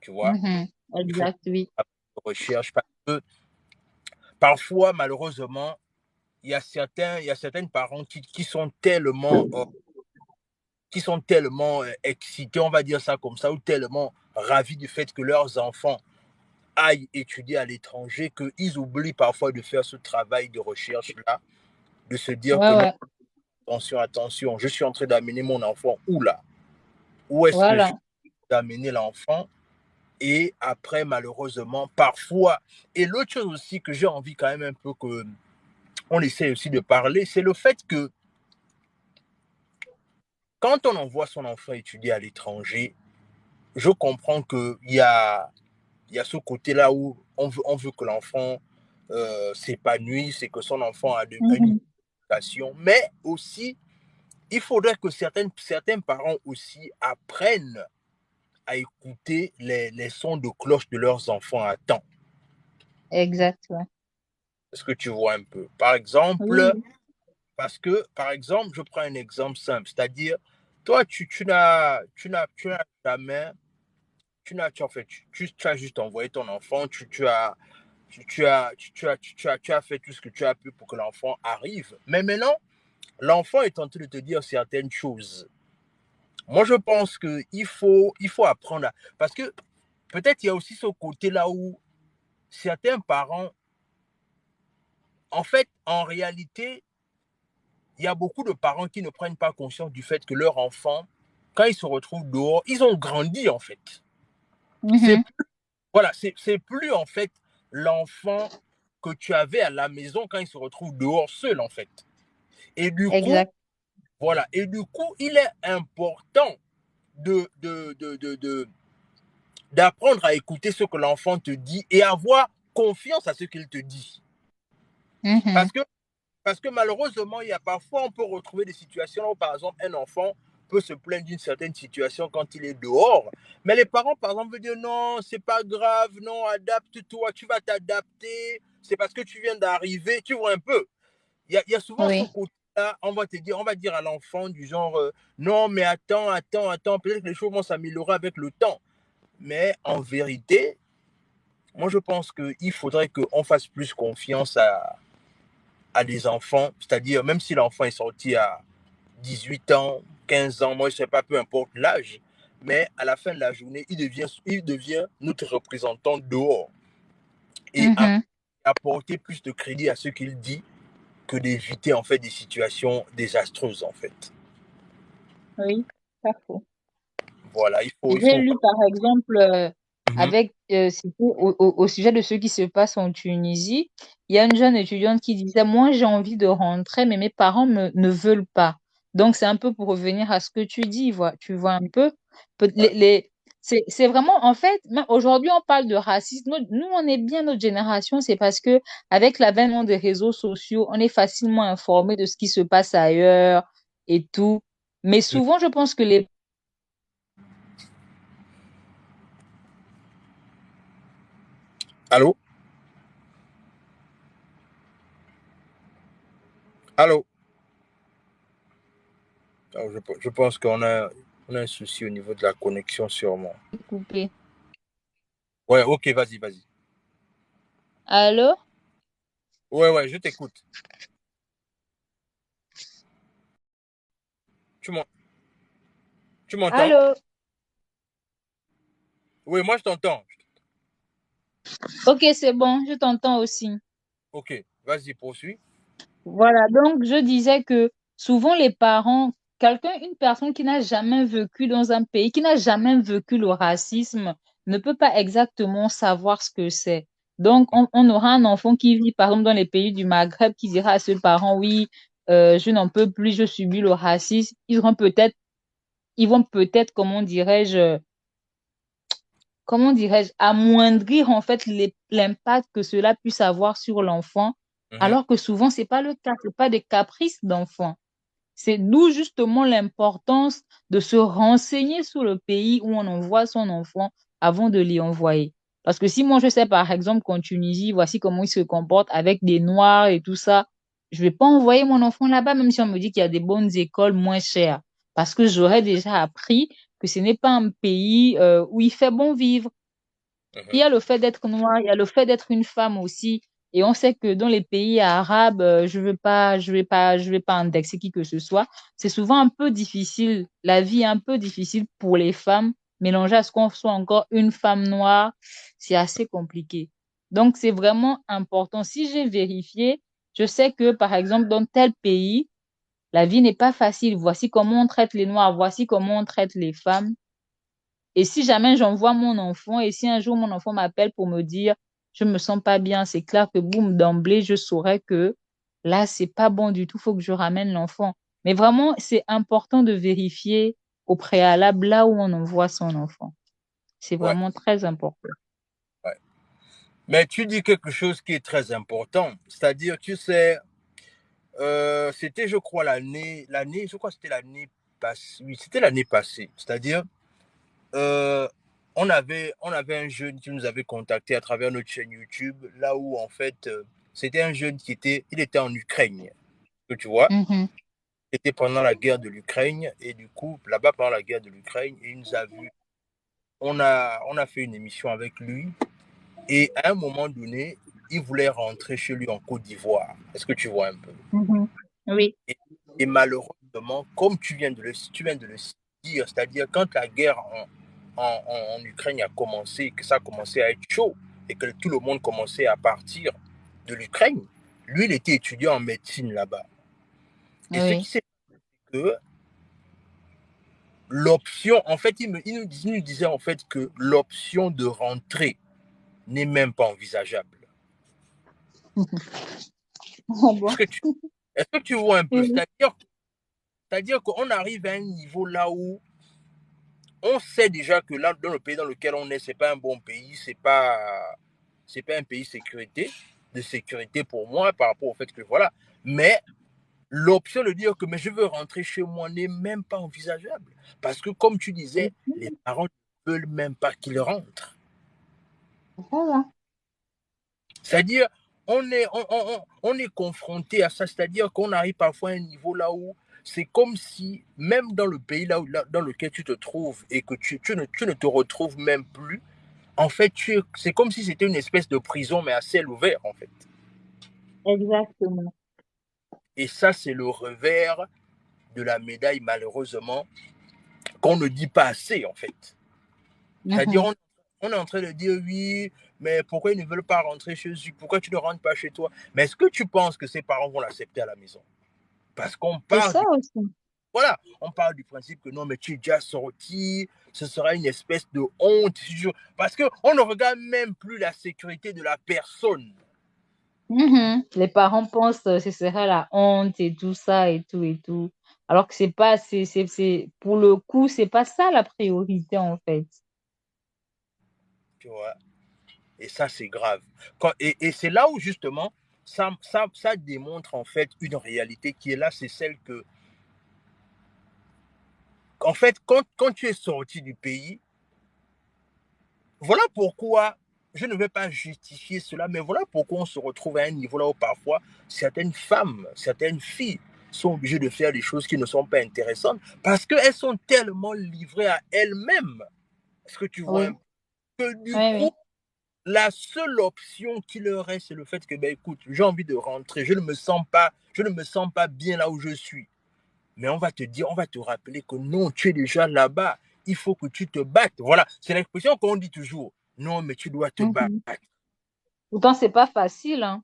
A: tu vois.
B: Mhm.
A: Il faut
B: Exact, oui.
A: faire un travail de recherche parce que parfois, malheureusement, il y a certains parents qui sont tellement qui sont tellement excités, on va dire ça comme ça, ou tellement ravis du fait que leurs enfants aillent étudier à l'étranger, qu'ils oublient parfois de faire ce travail de recherche-là, de se dire
B: Ouais,
A: que non,
B: ouais.
A: attention, attention, je suis en train d'amener mon enfant où là? Où est-ce que je suis
B: Voilà.
A: d'amener l'enfant? Et après, malheureusement, parfois, et l'autre chose aussi que j'ai envie quand même un peu que on essaie aussi de parler, c'est le fait que quand on envoie son enfant étudier à l'étranger, je comprends qu'il y a ce côté-là où on veut que l'enfant s'épanouisse et que son enfant a une
B: Mhm.
A: éducation, mais aussi, il faudrait que certains parents aussi apprennent à écouter les sons de cloche de leurs enfants à temps.
B: Exact, ouais.
A: Est-ce que tu vois un peu? Par exemple,
B: Oui.
A: parce que, par exemple, je prends un exemple simple, c'est-à-dire, toi, tu n'as jamais, en fait, tu as juste envoyé ton enfant, tu as fait tout ce que tu as pu pour que l'enfant arrive. Mais maintenant, l'enfant est en train de te dire certaines choses. Moi, je pense qu'il faut apprendre parce que peut-être il y a aussi ce côté-là où certains parents, en fait, en réalité, il y a beaucoup de parents qui ne prennent pas conscience du fait que leur enfant, quand ils se retrouvent dehors, ils ont grandi en fait. C'est
B: Mhm.
A: voilà, c'est plus en fait l'enfant que tu avais à la maison quand il se retrouve dehors seul en fait. Et du coup,
B: Exact.
A: voilà, et du coup, il est important de d'apprendre à écouter ce que l'enfant te dit et avoir confiance à ce qu'il te dit.
B: Mhm.
A: Parce que Parce que malheureusement, il y a parfois, on peut retrouver des situations où, par exemple, un enfant peut se plaindre d'une certaine situation quand il est dehors. Mais les parents, par exemple, veulent dire non, c'est pas grave, non, adapte-toi, tu vas t'adapter, c'est parce que tu viens d'arriver, tu vois un peu. Il y a souvent ce
B: Oui.
A: côté-là, on va dire à l'enfant du genre non, mais attends, attends, attends, peut-être que les choses vont s'améliorer avec le temps. Mais en vérité, moi, je pense qu'il faudrait qu'on fasse plus confiance à des enfants, c'est-à-dire même si l'enfant est sorti à 18 ans, 15 ans, moi je ne sais pas, peu importe l'âge, mais à la fin de la journée, il devient notre représentant dehors et
B: Mhm.
A: apporter plus de crédit à ce qu'il dit que d'éviter en fait des situations désastreuses en fait.
B: Oui. Parfait.
A: Voilà, il
B: J'ai
A: faut.
B: lu par exemple
A: Mhm.
B: c'était au sujet de ce qui se passe en Tunisie, il y a une jeune étudiante qui disait, moi j'ai envie de rentrer, mais mes parents ne veulent pas. Donc c'est un peu pour revenir à ce que tu dis, tu vois un peu.
A: Ouais.
B: C'est vraiment, en fait, même aujourd'hui on parle de racisme. Nous, on est bien notre génération, c'est parce que avec l'avènement des réseaux sociaux, on est facilement informé de ce qui se passe ailleurs et tout. Mais
A: Mhm.
B: souvent, je pense que les
A: Allô? Allô? Alors, je pense qu'on a un souci au niveau de la connexion sûrement.
B: coupés.
A: Ouais, ok, vas-y, vas-y.
B: Allô?
A: Ouais, ouais, je t'écoute. Tu m'en- tu m'entends?
B: Allô?
A: Oui, moi je t'entends.
B: Ok, c'est bon, je t'entends aussi.
A: Ok, vas-y, poursuis.
B: Voilà, donc je disais que souvent les parents, une personne qui n'a jamais vécu dans un pays, qui n'a jamais vécu le racisme, ne peut pas exactement savoir ce que c'est. Donc, on aura un enfant qui vit, par exemple, dans les pays du Maghreb, qui dira à ses parents, oui, je n'en peux plus, je subis le racisme. Ils vont peut-être, comment dirais-je, amoindrir en fait l'impact que cela puisse avoir sur l'enfant,
A: Mhm,
B: alors que souvent c'est pas le cas, c'est pas des caprices d'enfant. C'est d'où justement l'importance de se renseigner sur le pays où on envoie son enfant avant de l'y envoyer. Parce que si moi je sais par exemple qu'en Tunisie, voici comment ils se comportent avec des Noirs et tout ça, je vais pas envoyer mon enfant là-bas, même si on me dit qu'il y a des bonnes écoles moins chères. Parce que j'aurais déjà appris que ce n'est pas un pays où il fait bon vivre. Il y
A: mhm.
B: a le fait d'être noir, il y a le fait d'être une femme aussi. Et on sait que dans les pays arabes, je vais pas indexer qui que ce soit. C'est souvent un peu difficile, la vie est un peu difficile pour les femmes. Mélanger à ce qu'on soit encore une femme noire, c'est assez compliqué. Donc, c'est vraiment important. Si j'ai vérifié, je sais que, par exemple, dans tel pays, la vie n'est pas facile. Voici comment on traite les Noirs, voici comment on traite les femmes. Et si jamais j'envoie mon enfant, et si un jour mon enfant m'appelle pour me dire, je me sens pas bien, c'est clair que boum, d'emblée, je saurais que là, c'est pas bon du tout, faut que je ramène l'enfant. Mais vraiment, c'est important de vérifier au préalable là où on envoie son enfant. C'est
C: Ouais,
B: vraiment très important.
C: ouais. Mais tu dis quelque chose qui est très important, c'est-à-dire, tu sais, c'était, je crois, je crois que c'était l'année passée, oui, c'était l'année passée, c'est-à-dire, euh, on avait un jeune qui nous avait contacté à travers notre chaîne YouTube, là où, en fait, c'était un jeune il était en Ukraine, que tu vois,
B: Mhm.
C: c'était pendant la guerre de l'Ukraine, et du coup, là-bas, pendant la guerre de l'Ukraine, il nous a vu, on a fait une émission avec lui, et à un moment donné, il voulait rentrer chez lui en Côte d'Ivoire. Est-ce que tu vois un peu?
B: Mhm. Oui.
C: Et, et malheureusement, comme tu viens de le dire, c'est-à-dire quand la guerre en Ukraine a commencé, que ça a commencé à être chaud et que tout le monde commençait à partir de l'Ukraine, lui, il était étudiant en médecine là-bas. Et ce qui
B: Oui.
C: s'est passé, que l'option, en fait, il nous disait en fait que l'option de rentrer n'est même pas envisageable.
B: Ah
C: Est-ce
B: bon?
C: que tu, est-ce que tu vois un peu?
B: Oui.
C: C'est-à-dire qu'on arrive à un niveau là où on sait déjà que là, dans le pays dans lequel on est, c'est pas un bon pays, c'est pas un pays de sécurité pour moi par rapport au fait que voilà. Mais l'option de dire que mais je veux rentrer chez moi n'est même pas envisageable. Parce que comme tu disais, les parents ne veulent même pas qu'ils rentrent.
B: Voilà.
C: C'est-à-dire, on est confronté à ça, c'est-à-dire qu'on arrive parfois à un niveau là où c'est comme si, même dans le pays dans lequel tu te trouves et que tu ne te retrouves même plus, en fait, c'est comme si c'était une espèce de prison, mais à ciel ouvert, en fait.
B: Exactement.
C: Et ça, c'est le revers de la médaille, malheureusement, qu'on ne dit pas assez, en fait. C'est-à-dire,
B: Mhm.
C: on est en train de dire oui, mais pourquoi ils ne veulent pas rentrer chez eux? Pourquoi tu ne rentres pas chez toi? Mais est-ce que tu penses que ses parents vont l'accepter à la maison? Parce qu'on
B: C'est
C: part
B: ça
C: du,
B: aussi.
C: voilà, on parle du principe que non, mais tu es déjà sorti, ce sera une espèce de honte. Parce qu'on ne regarde même plus la sécurité de la personne.
B: Mhm. Les parents pensent que ce serait la honte et tout ça et tout et tout. Alors que c'est pas, pour le coup, c'est pas ça la priorité en fait.
C: Tu vois. Et ça, c'est grave. Et c'est là où, justement, ça démontre, en fait, une réalité qui est là, c'est celle que, en fait, quand tu es sorti du pays, voilà pourquoi, je ne vais pas justifier cela, mais voilà pourquoi on se retrouve à un niveau là où parfois certaines femmes, certaines filles sont obligées de faire des choses qui ne sont pas intéressantes parce qu'elles sont tellement livrées à elles-mêmes. Est-ce que tu vois un
B: Oui,
C: peu que du
B: oui,
C: coup,
B: oui.
C: la seule option qui leur reste, c'est le fait que, ben écoute, j'ai envie de rentrer, je ne me sens pas bien là où je suis. Mais on va te dire, on va te rappeler que non, tu es déjà là-bas. Il faut que tu te battes. Voilà, c'est l'expression qu'on dit toujours. Non, mais tu dois te battre.
B: Mhm. Pourtant, c'est pas facile, hein.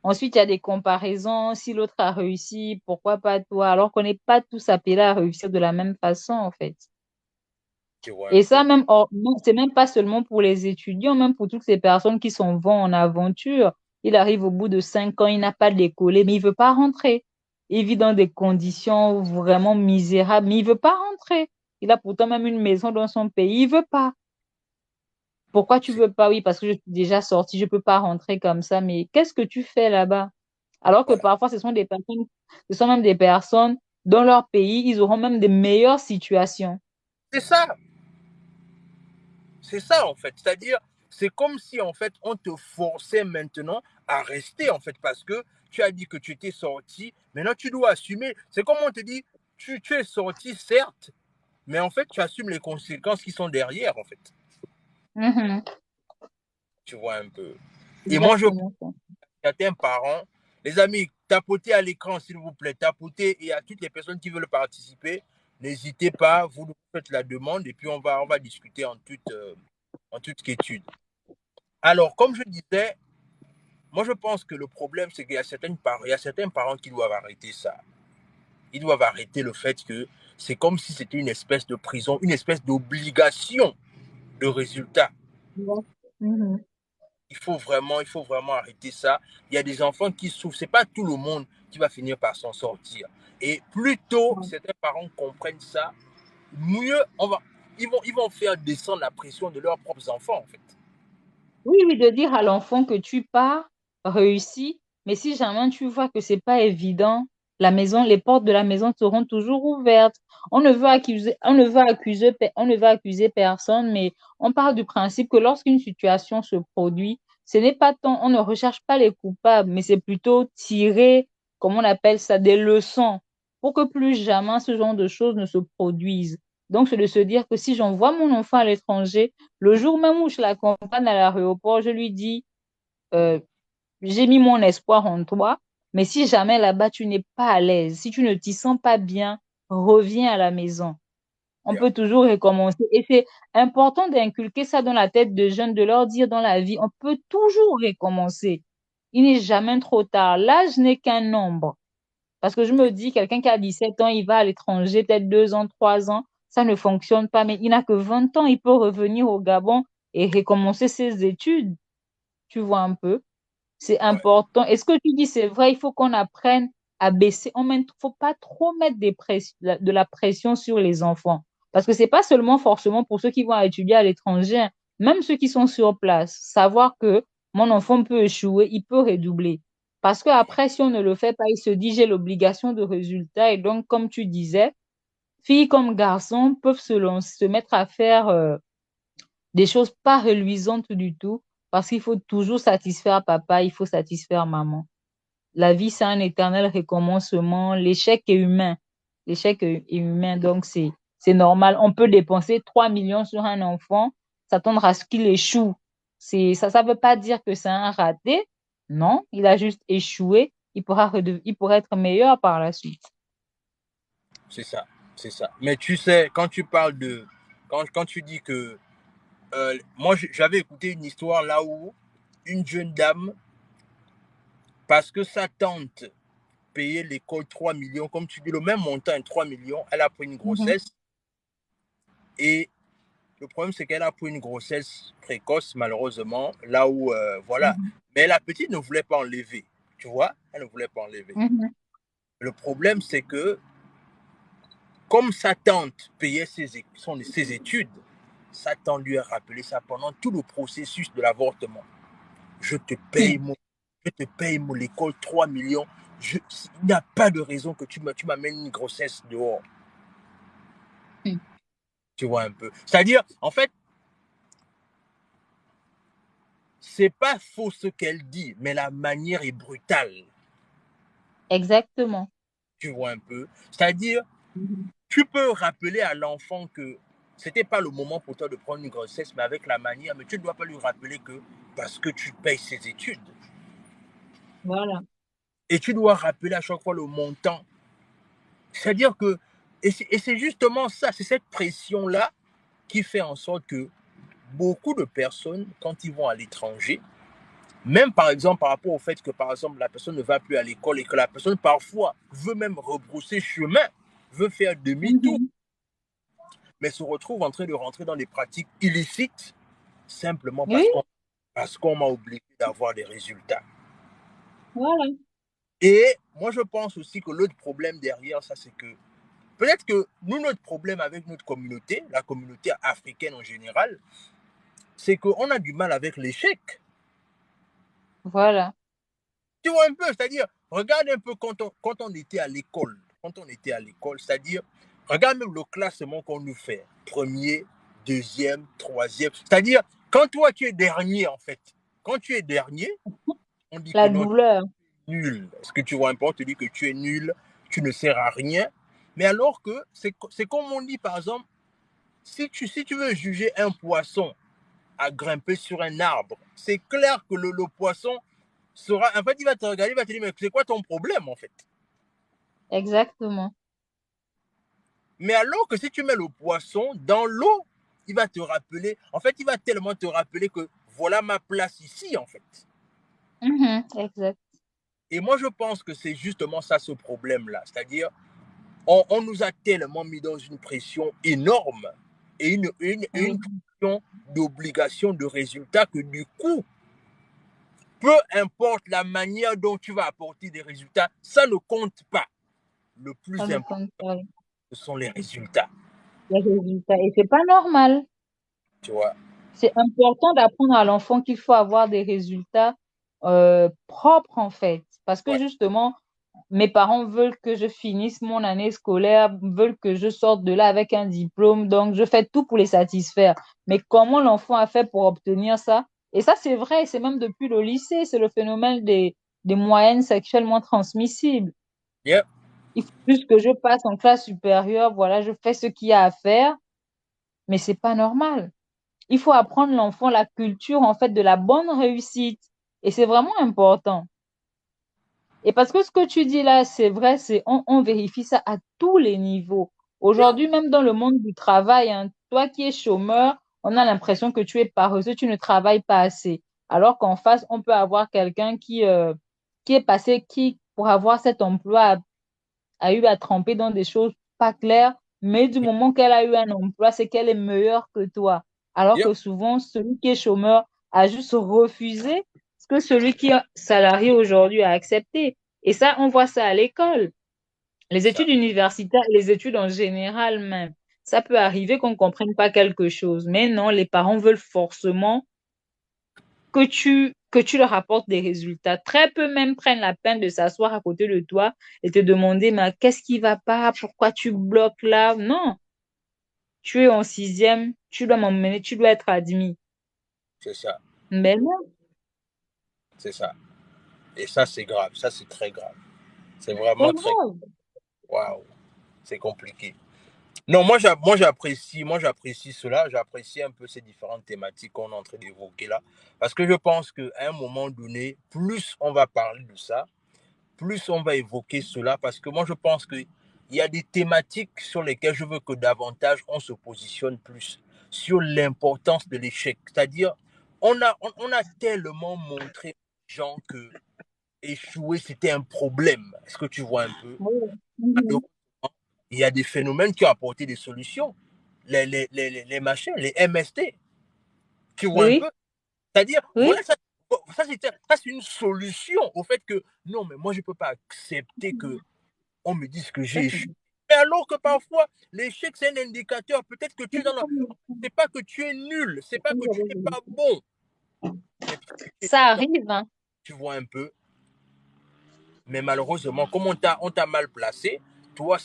B: Ensuite, il y a des comparaisons. Si l'autre a réussi, pourquoi pas toi? Alors qu'on n'est pas tous appelés à réussir de la même façon, en fait.
C: Tu vois un
B: Et ça,
C: peu.
B: même, non, c'est même pas seulement pour les étudiants, même pour toutes ces personnes qui s'en vont en aventure. Il arrive au bout de 5 ans, il n'a pas de décollé, mais il veut pas rentrer. Il vit dans des conditions vraiment misérables, mais il veut pas rentrer. Il a pourtant même une maison dans son pays, il veut pas. Pourquoi tu
C: C'est,
B: veux pas? Oui, parce que je suis déjà sortie, je peux pas rentrer comme ça. Mais qu'est-ce que tu fais là-bas? Alors que
C: voilà.
B: parfois, ce sont même des personnes dans leur pays, ils auront même des meilleures situations.
C: C'est ça. C'est ça, en fait. C'est-à-dire, c'est comme si, en fait, on te forçait maintenant à rester, en fait, parce que tu as dit que tu étais sorti. Maintenant, tu dois assumer. C'est comme on te dit, tu es sorti, certes, mais en fait, tu assumes les conséquences qui sont derrière, en fait.
B: Mhm.
C: Tu vois un peu. Et moi, je
B: Exactement ça.
C: certains parents, les amis, tapotez à l'écran, s'il vous plaît, tapotez, et à toutes les personnes qui veulent participer, n'hésitez pas, vous nous faites la demande, et puis on va discuter en toute quiétude. Alors, comme je disais, moi, je pense que le problème, c'est qu'il y a il y a certains parents qui doivent arrêter ça. Ils doivent arrêter le fait que c'est comme si c'était une espèce de prison, une espèce d'obligation de résultat.
B: Ouais. Mhm.
C: Il faut vraiment arrêter ça. Il y a des enfants qui souffrent. C'est pas tout le monde qui va finir par s'en sortir. Et plus tôt certains parents comprennent ça, mieux ils vont faire descendre la pression de leurs propres enfants, en fait.
B: Oui, oui, de dire à l'enfant que tu pars, réussis, mais si jamais tu vois que c'est pas évident, la maison, les portes de la maison seront toujours ouvertes. On ne veut accuser personne, mais on part du principe que lorsqu'une situation se produit, ce n'est pas tant, on ne recherche pas les coupables, mais c'est plutôt tirer, comme on appelle ça, des leçons pour que plus jamais ce genre de choses ne se produisent. Donc, c'est de se dire que si j'envoie mon enfant à l'étranger, le jour même où je l'accompagne à l'aéroport, je lui dis, euh, j'ai mis mon espoir en toi, mais si jamais là-bas tu n'es pas à l'aise, si tu ne t'y sens pas bien, reviens à la maison. On
C: Yeah.
B: peut toujours recommencer. Et c'est important d'inculquer ça dans la tête de jeunes, de leur dire dans la vie, on peut toujours recommencer. Il n'est jamais trop tard. L'âge n'est qu'un nombre. Parce que je me dis, quelqu'un qui a 17 ans, il va à l'étranger, peut-être 2 ans, 3 ans, ça ne fonctionne pas, mais il n'a que 20 ans, il peut revenir au Gabon et recommencer ses études. Tu vois un peu? C'est
C: Ouais.
B: important. Et ce que tu dis, c'est vrai, il faut qu'on apprenne à baisser. Faut pas trop mettre de la pression sur les enfants. Parce que c'est pas seulement forcément pour ceux qui vont étudier à l'étranger, hein. Même ceux qui sont sur place. Savoir que mon enfant peut échouer, il peut redoubler. Parce que après, si on ne le fait pas, il se dit, j'ai l'obligation de résultat. Et donc, comme tu disais, filles comme garçons peuvent se mettre à faire des choses pas reluisantes du tout, parce qu'il faut toujours satisfaire papa, il faut satisfaire maman. La vie, c'est un éternel recommencement. L'échec est humain. L'échec est humain, donc c'est normal. On peut dépenser 3 millions sur un enfant, s'attendre à ce qu'il échoue. Ça veut pas dire que c'est un raté. Non, il a juste échoué. Il pourra être meilleur par la suite.
C: C'est ça. C'est ça. Mais tu sais, quand tu parles de. Quand tu dis que. Moi, j'avais écouté une histoire là où une jeune dame, parce que sa tante payait l'école 3 millions, comme tu dis, le même montant, 3 millions, elle a pris une
B: Mhm,
C: grossesse. Et le problème, c'est qu'elle a pris une grossesse précoce, malheureusement, là où, voilà.
B: mhm,
C: Mais la petite ne voulait pas enlever, tu vois, elle ne voulait pas enlever.
B: mhm.
C: Le problème, c'est que, comme sa tante payait ses études, sa tante lui a rappelé ça pendant tout le processus de l'avortement. Je te paye
B: Hmm,
C: mon, je te paye mon école 3 millions. Il n'y a pas de raison que tu m'amènes une grossesse dehors.
B: hmm.
C: Tu vois un peu. C'est-à-dire, en fait, c'est pas faux ce qu'elle dit, mais la manière est brutale.
B: Exactement.
C: Tu vois un peu. C'est-à-dire,
B: Mhm.
C: tu peux rappeler à l'enfant que c'était pas le moment pour toi de prendre une grossesse, mais avec la manière, mais tu ne dois pas lui rappeler que parce que tu payes ses études.
B: Voilà.
C: Et tu dois rappeler à chaque fois le montant. C'est-à-dire que, et c'est justement ça, c'est cette pression-là qui fait en sorte que beaucoup de personnes, quand ils vont à l'étranger, même par exemple par rapport au fait que par exemple la personne ne va plus à l'école et que la personne parfois veut même rebrousser chemin, veut faire demi-tour,
B: Mhm.
C: mais se retrouve en train de rentrer dans des pratiques illicites simplement
B: Oui,
C: parce qu'on m'a obligé d'avoir des résultats.
B: voilà.
C: Et moi je pense aussi que l'autre problème derrière ça, c'est que peut-être que nous, notre problème avec notre communauté, la communauté africaine en général, c'est qu'on a du mal avec l'échec.
B: Voilà.
C: Tu vois un peu, c'est-à-dire, regarde un peu quand on était à l'école. Quand on était à l'école, c'est-à-dire, regarde même le classement qu'on nous fait. Premier, deuxième, troisième. C'est-à-dire, quand toi tu es dernier, en fait, quand tu es dernier, on dit que
B: La
C: non, tu
B: douleur.
C: es nul. Est-ce que tu vois un peu, on te dit que tu es nul, tu ne sers à rien. Mais alors que c'est comme on dit, par exemple, si tu veux juger un poisson à grimper sur un arbre. C'est clair que le poisson sera, en fait, il va te regarder, il va te dire, mais c'est quoi ton problème, en fait?
B: Exactement.
C: Mais alors que si tu mets le poisson dans l'eau, il va te rappeler, en fait, il va tellement te rappeler que voilà ma place ici, en fait.
B: Exact.
C: Et moi, je pense que c'est justement ça, ce problème-là. C'est-à-dire, on nous a tellement mis dans une pression énorme et une
B: Oui.
C: pression d'obligation de résultat que du coup, peu importe la manière dont tu vas apporter des résultats, ça ne compte pas. Le
B: Ça
C: plus
B: ne
C: important,
B: compte pas.
C: ce sont les résultats.
B: Les résultats. Et c'est pas normal.
C: Tu vois?
B: C'est important d'apprendre à l'enfant qu'il faut avoir des résultats propres, en fait. Parce que
C: Ouais.
B: justement, mes parents veulent que je finisse mon année scolaire, veulent que je sorte de là avec un diplôme. Donc, je fais tout pour les satisfaire. Mais comment l'enfant a fait pour obtenir ça? Et ça, c'est vrai, c'est même depuis le lycée, c'est le phénomène des moyennes sexuellement transmissibles.
C: Yeah.
B: Il faut plus que je passe en classe supérieure, voilà, je fais ce qu'il y a à faire, mais c'est pas normal. Il faut apprendre l'enfant la culture, en fait, de la bonne réussite. Et c'est vraiment important. Et parce que ce que tu dis là, c'est vrai, on vérifie ça à tous les niveaux.
C: Yeah.
B: Aujourd'hui, même dans le monde du travail, hein, toi qui es chômeur, on a l'impression que tu es paresseux, tu ne travailles pas assez. Alors qu'en face, on peut avoir quelqu'un qui est passé, qui, pour avoir cet emploi, a eu à tremper dans des choses pas claires, mais du moment qu'elle a eu un emploi, c'est qu'elle est meilleure que toi. Alors
C: Yeah.
B: que souvent, celui qui est chômeur a juste refusé ce que celui qui est salarié aujourd'hui a accepté. Et ça, on voit ça à l'école. Les
C: Ça.
B: études universitaires, les études en général même. Ça peut arriver qu'on ne comprenne pas quelque chose. Mais non, les parents veulent forcément que tu leur apportes des résultats. Très peu même prennent la peine de s'asseoir à côté de toi et te demander, mais qu'est-ce qui va pas? Pourquoi tu bloques là? Non, tu es en sixième, tu dois m'emmener, tu dois être admis.
C: C'est ça.
B: Mais non,
C: C'est ça. Et ça, c'est grave. Ça, c'est très grave. C'est
B: c'est
C: vraiment très.
B: grave.
C: Waouh. C'est compliqué. Non, moi j'apprécie cela, j'apprécie un peu ces différentes thématiques qu'on est en train d'évoquer là, parce que je pense qu'à un moment donné, plus on va parler de ça, plus on va évoquer cela, parce que moi je pense qu'il y a des thématiques sur lesquelles je veux que davantage on se positionne plus, sur l'importance de l'échec. C'est-à-dire, on a tellement montré aux gens que échouer c'était un problème. Est-ce que tu vois un peu?
B: Oui. Mhm.
C: Il y a des phénomènes qui ont apporté des solutions. Les machins, les MST, tu vois un
B: Oui,
C: peu. C'est-à-dire, voilà,
B: oui.
C: ça c'est une solution au fait que non, mais moi je ne peux pas accepter que on me dise que j'ai échoué. Mais alors que parfois, l'échec c'est un indicateur. Peut-être que tu es dans la... C'est pas que tu es nul, c'est pas que tu n'es pas bon, mais
B: Ça arrive, hein.
C: tu vois un peu. Mais malheureusement, comme on t'a mal placé, toi,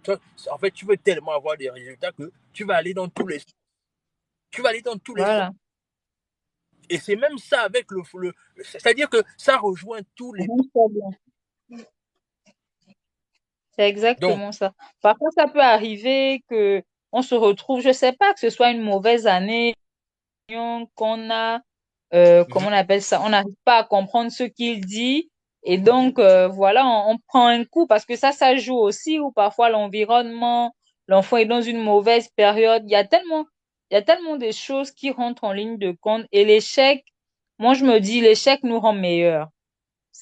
C: toi, en fait, tu veux tellement avoir des résultats que tu vas aller dans tous les sens. Tu vas aller dans tous les sens.
B: Voilà.
C: Et c'est même ça avec c'est-à-dire que ça rejoint tous les
B: Mhm, très bien. C'est
C: donc.
B: exactement ça. Parfois, ça peut arriver que on se retrouve, je sais pas, que ce soit une mauvaise année, qu'on a,
C: Mhm.
B: comment on appelle ça, on n'arrive pas à comprendre ce qu'il dit. Et donc, voilà, on prend un coup parce que ça joue aussi, ou parfois l'environnement, l'enfant est dans une mauvaise période. Il y a tellement de choses qui rentrent en ligne de compte. Et l'échec, moi, je me dis, l'échec nous rend meilleurs.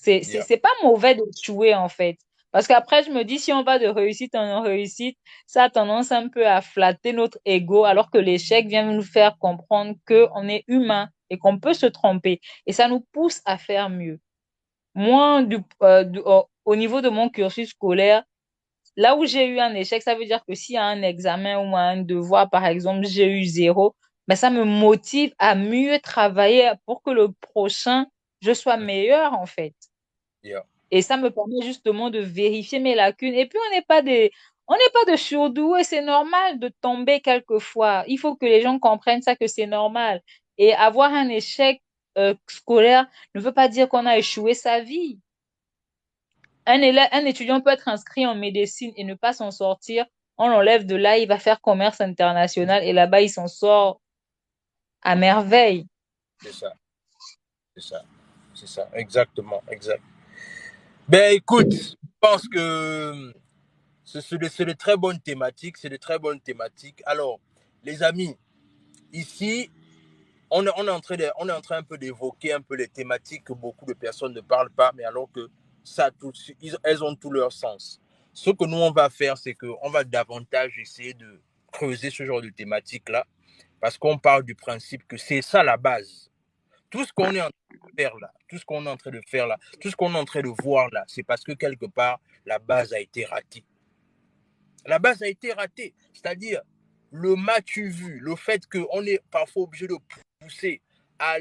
C: Yeah.
B: C'est pas mauvais d'échouer, en fait. Parce qu'après, je me dis, si on va de réussite en réussite, ça a tendance un peu à flatter notre ego, alors que l'échec vient nous faire comprendre qu'on est humain et qu'on peut se tromper. Et ça nous pousse à faire mieux. Moi, au niveau de mon cursus scolaire, là où j'ai eu un échec, ça veut dire que s'il y a un examen ou un devoir, par exemple, j'ai eu zéro, ben ça me motive à mieux travailler pour que le prochain, je sois meilleur, en fait.
C: Yeah.
B: Et ça me permet justement de vérifier mes lacunes. Et puis, on n'est pas de surdoués, c'est normal de tomber quelquefois. Il faut que les gens comprennent ça, que c'est normal. Et avoir un échec scolaire ne veut pas dire qu'on a échoué sa vie. Un étudiant peut être inscrit en médecine et ne pas s'en sortir. On l'enlève de là, il va faire commerce international et là-bas, il s'en sort À merveille.
C: C'est ça, c'est ça, c'est ça, exactement, exact. Ben écoute, je pense que c'est de très bonnes thématiques, c'est de très bonnes thématiques. Alors, les amis, ici, on est en train un peu d'évoquer un peu les thématiques que beaucoup de personnes ne parlent pas, mais alors que elles ont tout leur sens. Ce que nous, on va faire, c'est qu'on va davantage essayer de creuser ce genre de thématiques-là, parce qu'on parle du principe que c'est ça la base. Tout ce qu'on est en train de faire là, tout ce qu'on est en train de faire là, tout ce qu'on est en train de voir là, c'est parce que quelque part, la base a été ratée. La base a été ratée. C'est-à-dire, le match vu, le fait qu'on est parfois obligé de pousser à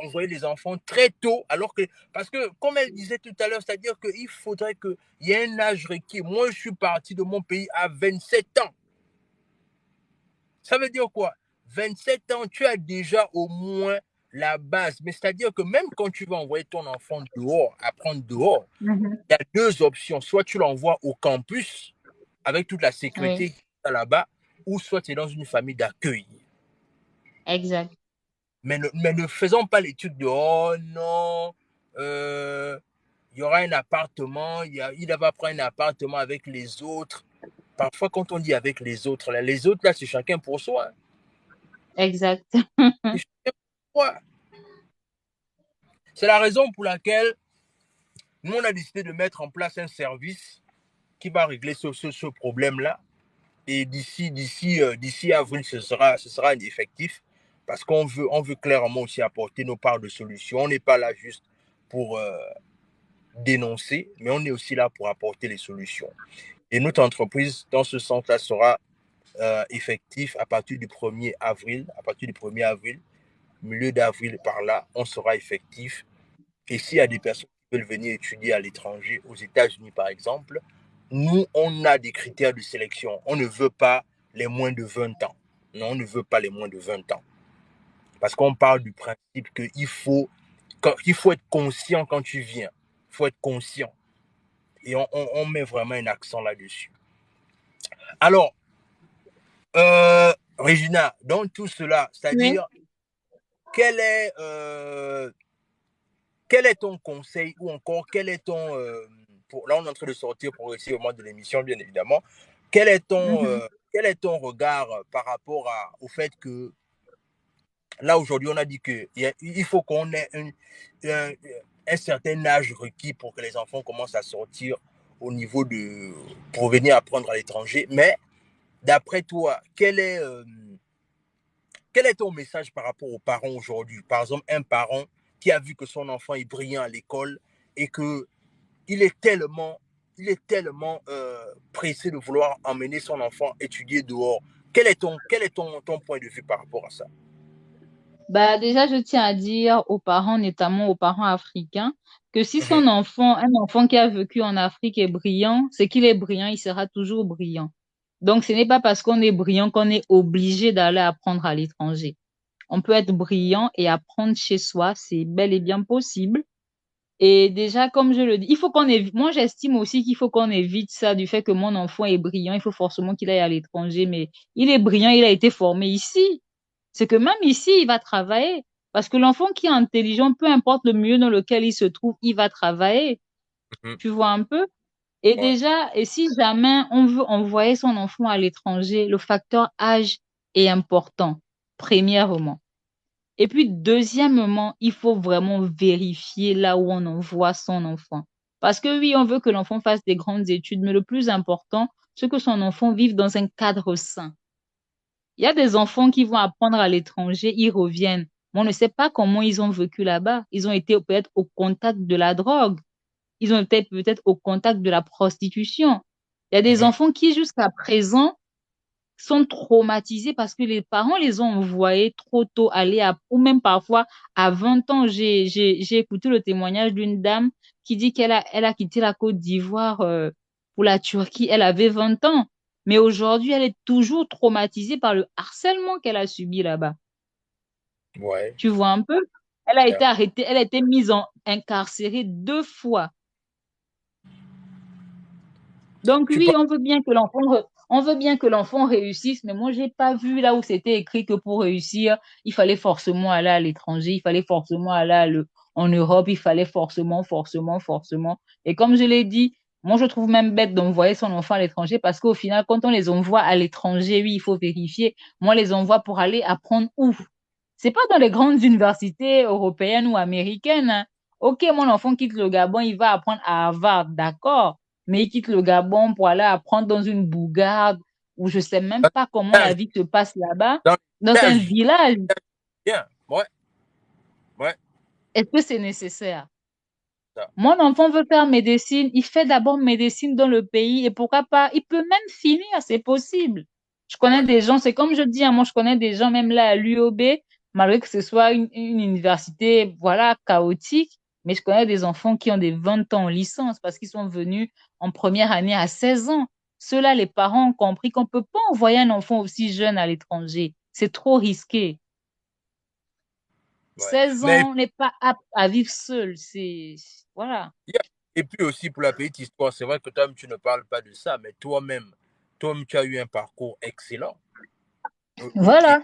C: envoyer les enfants très tôt, alors que, parce que, comme elle disait tout à l'heure, c'est-à-dire qu'il faudrait qu'il y ait un âge requis. Moi, je suis parti de mon pays à 27 ans. Ça veut dire quoi? 27 ans, tu as déjà au moins la base. Mais c'est-à-dire que même quand tu vas envoyer ton enfant dehors, apprendre dehors,
B: Mhm.
C: il y a deux options. Soit tu l'envoies au campus avec toute la
B: Oui,
C: sécurité là-bas, ou soit tu es dans une famille d'accueil.
B: exact.
C: Mais ne faisons pas l'étude de oh non, il y aura un appartement, il va prendre un appartement avec les autres. Parfois, quand on dit avec les autres là, c'est chacun pour soi.
B: Exact.
C: C'est chacun pour soi. C'est la raison pour laquelle nous, on a décidé de mettre en place un service qui va régler ce problème-là. Et d'ici avril, ce sera effectif parce on veut clairement aussi apporter nos parts de solutions. On n'est pas là juste pour dénoncer, mais on est aussi là pour apporter les solutions. Et notre entreprise, dans ce sens-là, sera effectif à partir du 1er avril. À partir du 1er avril, milieu d'avril par là, on sera effectif. Et s'il y a des personnes qui veulent venir étudier à l'étranger, aux États-Unis par exemple, nous, on a des critères de sélection. On ne veut pas les moins de 20 ans. Non, on ne veut pas les moins de 20 ans. Parce qu'on parle du principe qu'il faut être conscient quand tu viens. Il faut être conscient. Et on met vraiment un accent là-dessus. Alors, Regina, dans tout cela,
B: Oui.
C: c'est-à-dire, quel est, euh, quel est ton conseil ou encore quel est là on est en train de sortir progressivement de l'émission bien évidemment,
B: Mhm.
C: quel est ton regard par rapport au fait que là aujourd'hui on a dit il faut qu'on ait un, un certain âge requis pour que les enfants commencent à sortir au niveau pour venir apprendre à l'étranger, mais d'après toi quel est ton message par rapport aux parents aujourd'hui? Par exemple, un parent qui a vu que son enfant est brillant à l'école et que il est tellement, pressé de vouloir emmener son enfant étudier dehors. Quel est ton point de vue par rapport à ça?
B: Bah, déjà, je tiens à dire aux parents, notamment aux parents africains, que si
C: Mhm,
B: un enfant qui a vécu en Afrique est brillant, c'est qu'il est brillant, il sera toujours brillant. Donc, ce n'est pas parce qu'on est brillant qu'on est obligé d'aller apprendre à l'étranger. On peut être brillant et apprendre chez soi, c'est bel et bien possible. Et déjà, comme je le dis, il faut qu'on évite, moi j'estime aussi qu'il faut qu'on évite ça du fait que mon enfant est brillant, il faut forcément qu'il aille à l'étranger, mais il est brillant, il a été formé ici. C'est que même ici, il va travailler. Parce que l'enfant qui est intelligent, peu importe le milieu dans lequel il se trouve, il va travailler.
C: mhm.
B: Tu vois un peu? Et
C: Ouais,
B: déjà, et si jamais on veut envoyer son enfant à l'étranger, le facteur âge est important, premièrement. Et puis, deuxièmement, il faut vraiment vérifier là où on envoie son enfant. Parce que oui, on veut que l'enfant fasse des grandes études, mais le plus important, c'est que son enfant vive dans un cadre sain. Il y a des enfants qui vont apprendre à l'étranger, ils reviennent. Mais on ne sait pas comment ils ont vécu là-bas. Ils ont été peut-être au contact de la drogue. Ils ont été peut-être au contact de la prostitution. Il y a des
C: mhm.
B: enfants qui, jusqu'à présent, sont traumatisés parce que les parents les ont envoyés trop tôt ou même parfois à 20 ans. J'ai écouté le témoignage d'une dame qui dit elle a quitté la Côte d'Ivoire pour la Turquie. Elle avait 20 ans. Mais aujourd'hui, elle est toujours traumatisée par le harcèlement qu'elle a subi là-bas.
C: Ouais,
B: Tu vois un peu? Elle a
C: yeah.
B: été arrêtée, elle a été incarcérée 2 fois. Donc
C: Tu
B: oui,
C: penses,
B: on veut bien que On veut bien que l'enfant réussisse, mais moi, j'ai pas vu là où c'était écrit que pour réussir, il fallait forcément aller à l'étranger, il fallait forcément aller en Europe, il fallait forcément, forcément, forcément. Et comme je l'ai dit, moi, je trouve même bête d'envoyer son enfant à l'étranger parce qu'au final, quand on les envoie à l'étranger, oui, il faut vérifier. Moi, les envoie pour aller apprendre où? C'est pas dans les grandes universités européennes ou américaines, hein. Ok, mon enfant quitte le Gabon, il va apprendre à Harvard, d'accord, mais il quitte le Gabon pour aller apprendre dans une bourgade où je sais même pas comment la vie se passe là-bas,
C: Dans
B: dans
C: les
B: un
C: villages,
B: village.
C: bien. Ouais, ouais.
B: Est-ce que c'est nécessaire?
C: Ça.
B: Mon enfant veut faire médecine, il fait d'abord médecine dans le pays et pourquoi pas, il peut même finir, c'est possible. Je connais
C: Ouais.
B: des gens, c'est comme je dis, hein, moi je connais des gens même là à l'UOB, malgré que ce soit une université, voilà, chaotique, mais je connais des enfants qui ont des 20 ans en licence parce qu'ils sont venus en première année à 16 ans. Ceux-là, les parents ont compris qu'on peut pas envoyer un enfant aussi jeune à l'étranger. C'est trop risqué.
C: Ouais.
B: 16
C: Mais
B: ans n'est pas apte à vivre seul. Voilà.
C: et puis aussi pour la petite histoire, c'est vrai que toi-même tu ne parles pas de ça, mais toi-même tu as eu un parcours excellent au
B: Voilà.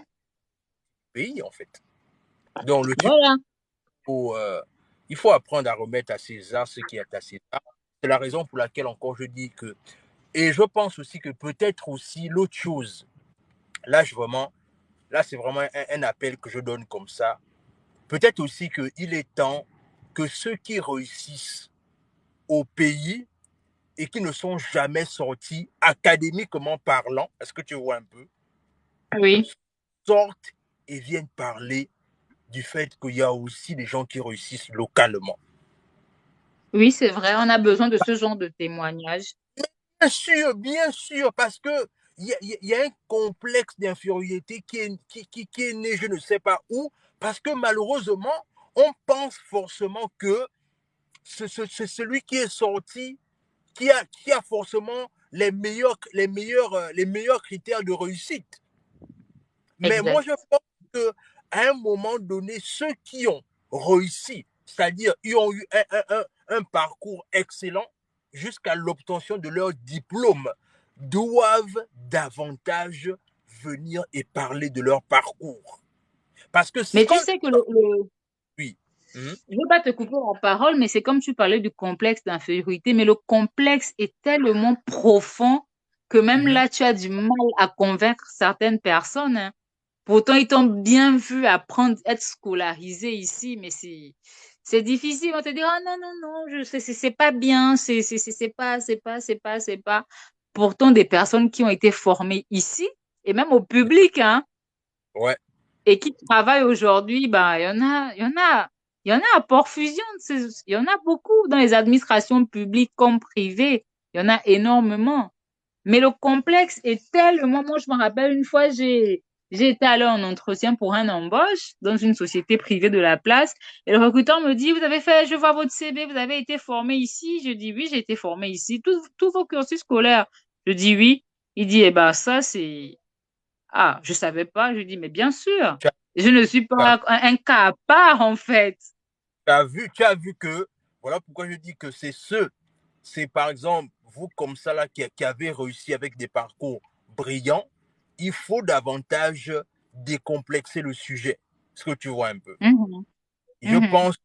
C: pays en fait. Donc le truc,
B: Voilà.
C: faut, il faut apprendre à remettre à César ce qui est à César. C'est la raison pour laquelle encore je dis que, et je pense aussi que peut-être aussi l'autre chose, là là c'est vraiment un appel que je donne comme ça. Peut-être aussi qu'il est temps que ceux qui réussissent au pays et qui ne sont jamais sortis académiquement parlant, est-ce que tu vois un peu,
B: Oui.
C: sortent et viennent parler du fait qu'il y a aussi des gens qui réussissent localement.
B: Oui, c'est vrai, on a besoin de ce genre de témoignages.
C: Bien sûr, parce que il y a un complexe d'infériorité qui est né, je ne sais pas où, parce que malheureusement, on pense forcément que c'est celui qui est sorti, qui a forcément les meilleurs critères de réussite. Mais moi, je
B: Exact.
C: pense qu'à un moment donné, ceux qui ont réussi, c'est-à-dire ils ont eu un parcours excellent jusqu'à l'obtention de leur diplôme, doivent davantage venir et parler de leur parcours. Parce que
B: Mais tu
C: quand...
B: sais que
C: Oui. Mhm.
B: je ne veux pas te couper la parole, mais c'est comme tu parlais du complexe d'infériorité, mais le complexe est tellement profond que même
C: Mhm.
B: là, tu as du mal à convaincre certaines personnes, hein. Pourtant, ils t'ont bien vu apprendre, être scolarisé ici, mais c'est difficile. On te dit, oh non, non, non, c'est pas bien, c'est pas. Pourtant, des personnes qui ont été formées ici, et même au public, hein,
C: Ouais.
B: et qui travaillent aujourd'hui, bah, il y en a à Port-Fusion. Il y en a beaucoup dans les administrations publiques comme privées. Il y en a énormément. Mais le complexe est tellement, moi, je me rappelle une fois, j'ai été allée en entretien pour un embauche dans une société privée de la place. Et le recruteur me dit, vous avez fait, je vois votre CV, vous avez été formé ici. Je dis, oui, j'ai été formé ici. Tous vos cursus scolaires. Je dis, oui. Il dit, eh ben, ça, c'est, ah, je savais pas. Je dis, mais bien sûr.
C: Tu as,
B: Je ne suis pas un cas à part, en fait.
C: tu as vu que, voilà pourquoi je dis que c'est par exemple, vous comme ça là, qui avez réussi avec des parcours brillants, il faut davantage décomplexer le sujet. Ce que tu vois un peu.
B: Mhm,
C: Je
B: mhm,
C: pense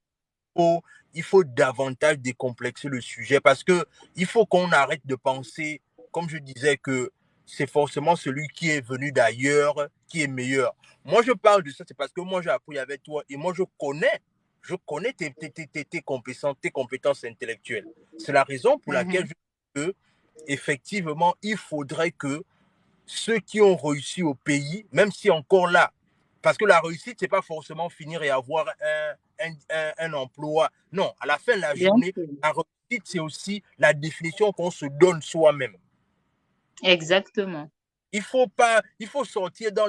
C: il faut davantage décomplexer le sujet parce que il faut qu'on arrête de penser, comme je disais, que c'est forcément celui qui est venu d'ailleurs qui est meilleur. Moi, je parle de ça, c'est parce que moi, j'ai appris avec toi et moi, je connais tes compétences intellectuelles. C'est la raison pour laquelle
B: mhm,
C: je dis que, effectivement, il faudrait que ceux qui ont réussi au pays, même si encore là, parce que la réussite, c'est pas forcément finir et avoir un emploi. Non, à la fin de la
B: bien
C: journée,
B: sûr.
C: la réussite, c'est aussi la définition qu'on se donne soi-même.
B: Exactement.
C: Il faut sortir dans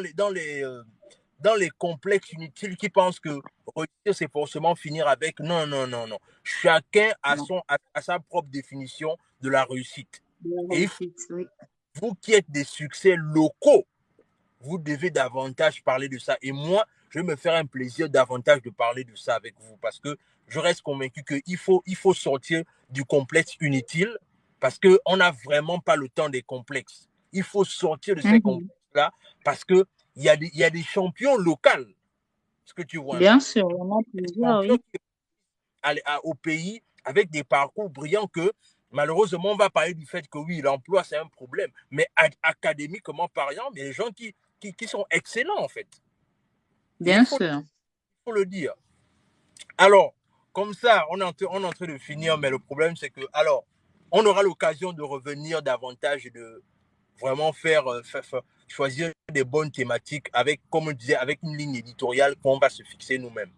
C: les complexes inutiles qui pensent que réussir, c'est forcément finir avec. Non, non, non, non. Chacun a,
B: Non,
C: a sa propre définition de la réussite.
B: la
C: Et
B: réussite, oui.
C: vous qui êtes des succès locaux, vous devez davantage parler de ça. Et moi, je vais me faire un plaisir davantage de parler de ça avec vous parce que je reste convaincu il faut sortir du complexe inutile parce qu'on n'a vraiment pas le temps des complexes. Il faut sortir de ces complexes-là parce qu'il y a des champions locaux. Est-ce que tu vois un
B: Bien
C: peu?
B: sûr, il y en a
C: Des
B: plusieurs,
C: champions
B: oui.
C: qui au pays avec des parcours brillants que malheureusement on va parler du fait que oui, l'emploi c'est un problème, mais académiquement parlant, il y a des gens qui sont excellents en fait. Et
B: Bien sûr.
C: faut le dire. Alors, comme ça, on est en train de finir, mais le problème c'est que, alors, on aura l'occasion de revenir davantage et de vraiment choisir des bonnes thématiques avec, comme on disait, avec une ligne éditoriale qu'on va se fixer nous-mêmes.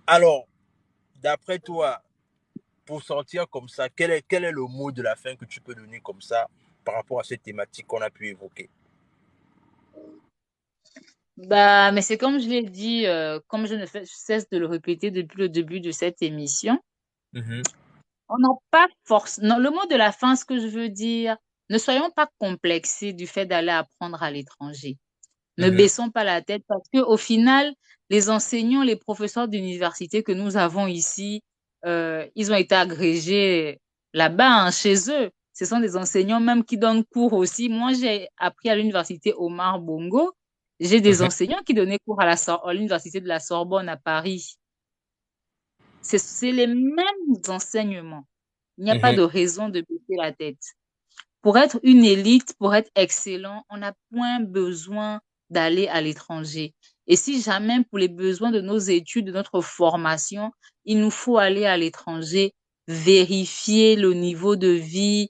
C: Alors, d'après toi, pour sortir comme ça, quel est le mot de la fin que tu peux donner comme ça par rapport à cette thématique qu'on a pu évoquer?
B: Bah, mais c'est comme je l'ai dit, comme je ne cesse de le répéter depuis le début de cette émission,
C: Mhm.
B: on n'a pas force. Non, le mot de la fin, ce que je veux dire, ne soyons pas complexés du fait d'aller apprendre à l'étranger. Ne
C: Mhm.
B: baissons pas la tête parce que au final, les enseignants, les professeurs d'université que nous avons ici, ils ont été agrégés là-bas, hein, chez eux. Ce sont des enseignants même qui donnent cours aussi. Moi, j'ai appris à l'université Omar Bongo. J'ai des
C: Mhm.
B: enseignants qui donnaient cours à l'université de la Sorbonne à Paris. C'est les mêmes enseignements. Il n'y a pas
C: Mhm.
B: de raison de baisser la tête. Pour être une élite, pour être excellent, on n'a point besoin d'aller à l'étranger. Et si jamais, pour les besoins de nos études, de notre formation, il nous faut aller à l'étranger, vérifier le niveau de vie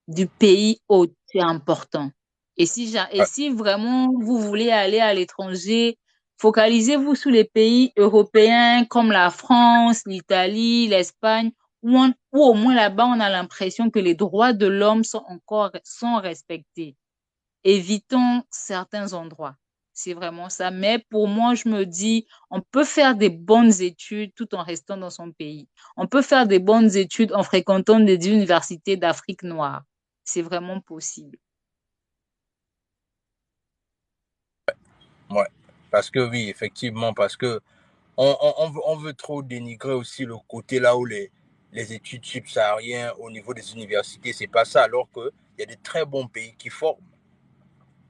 B: du pays hôte, c'est important. Et
C: Ouais.
B: si vraiment vous voulez aller à l'étranger, focalisez-vous sur les pays européens comme la France, l'Italie, l'Espagne, où au moins là-bas, on a l'impression que les droits de l'homme sont respectés. Évitons certains endroits. C'est vraiment ça. Mais pour moi, je me dis, on peut faire des bonnes études tout en restant dans son pays. On peut faire des bonnes études en fréquentant des universités d'Afrique noire. C'est vraiment possible.
C: Ouais. Parce que oui, effectivement, parce que on veut trop dénigrer aussi le côté là où les études subsahariennes au niveau des universités, c'est pas ça, alors qu'il y a de très bons pays qui forment.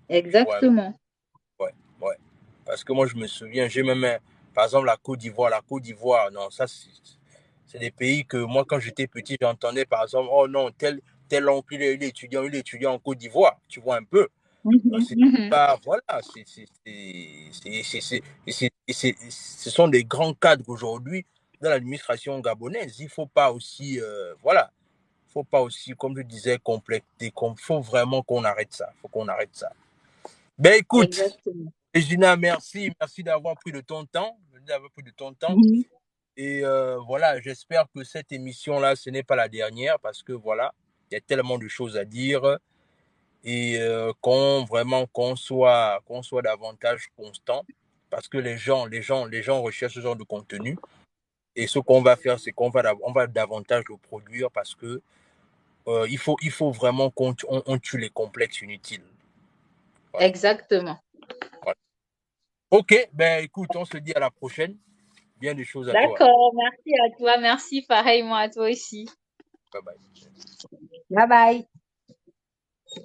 C: Tu vois.
B: Exactement.
C: Ouais, ouais. Parce que moi, je me souviens, j'ai même, par exemple, la Côte d'Ivoire. La Côte d'Ivoire, non, ça, c'est des pays que moi, quand j'étais petit, j'entendais, par exemple, oh non, tel oncle, il est étudiant en Côte d'Ivoire. Tu vois un peu.
B: Mhm,
C: C'est
B: mhm.
C: pas, voilà, ce sont des grands cadres aujourd'hui dans l'administration gabonaise. Il faut pas aussi, voilà, faut pas aussi, comme je disais, complexer. Faut vraiment qu'on arrête ça. Faut qu'on arrête ça. Ben écoute,
B: Exactement.
C: Regina, merci d'avoir pris de ton temps, d'avoir pris de ton temps.
B: Mhm.
C: Et voilà, j'espère que cette émission-là, ce n'est pas la dernière parce que voilà, il y a tellement de choses à dire et qu'on soit davantage constant parce que les gens recherchent ce genre de contenu et ce qu'on va faire c'est on va davantage le produire parce que il faut vraiment on tue les complexes inutiles. Voilà.
B: Exactement.
C: Voilà. Ok, ben écoute, on se dit à la prochaine. Bien des choses à toi.
B: D'accord. Merci à toi. Merci pareillement à toi aussi.
C: Bye bye.
B: Bye bye.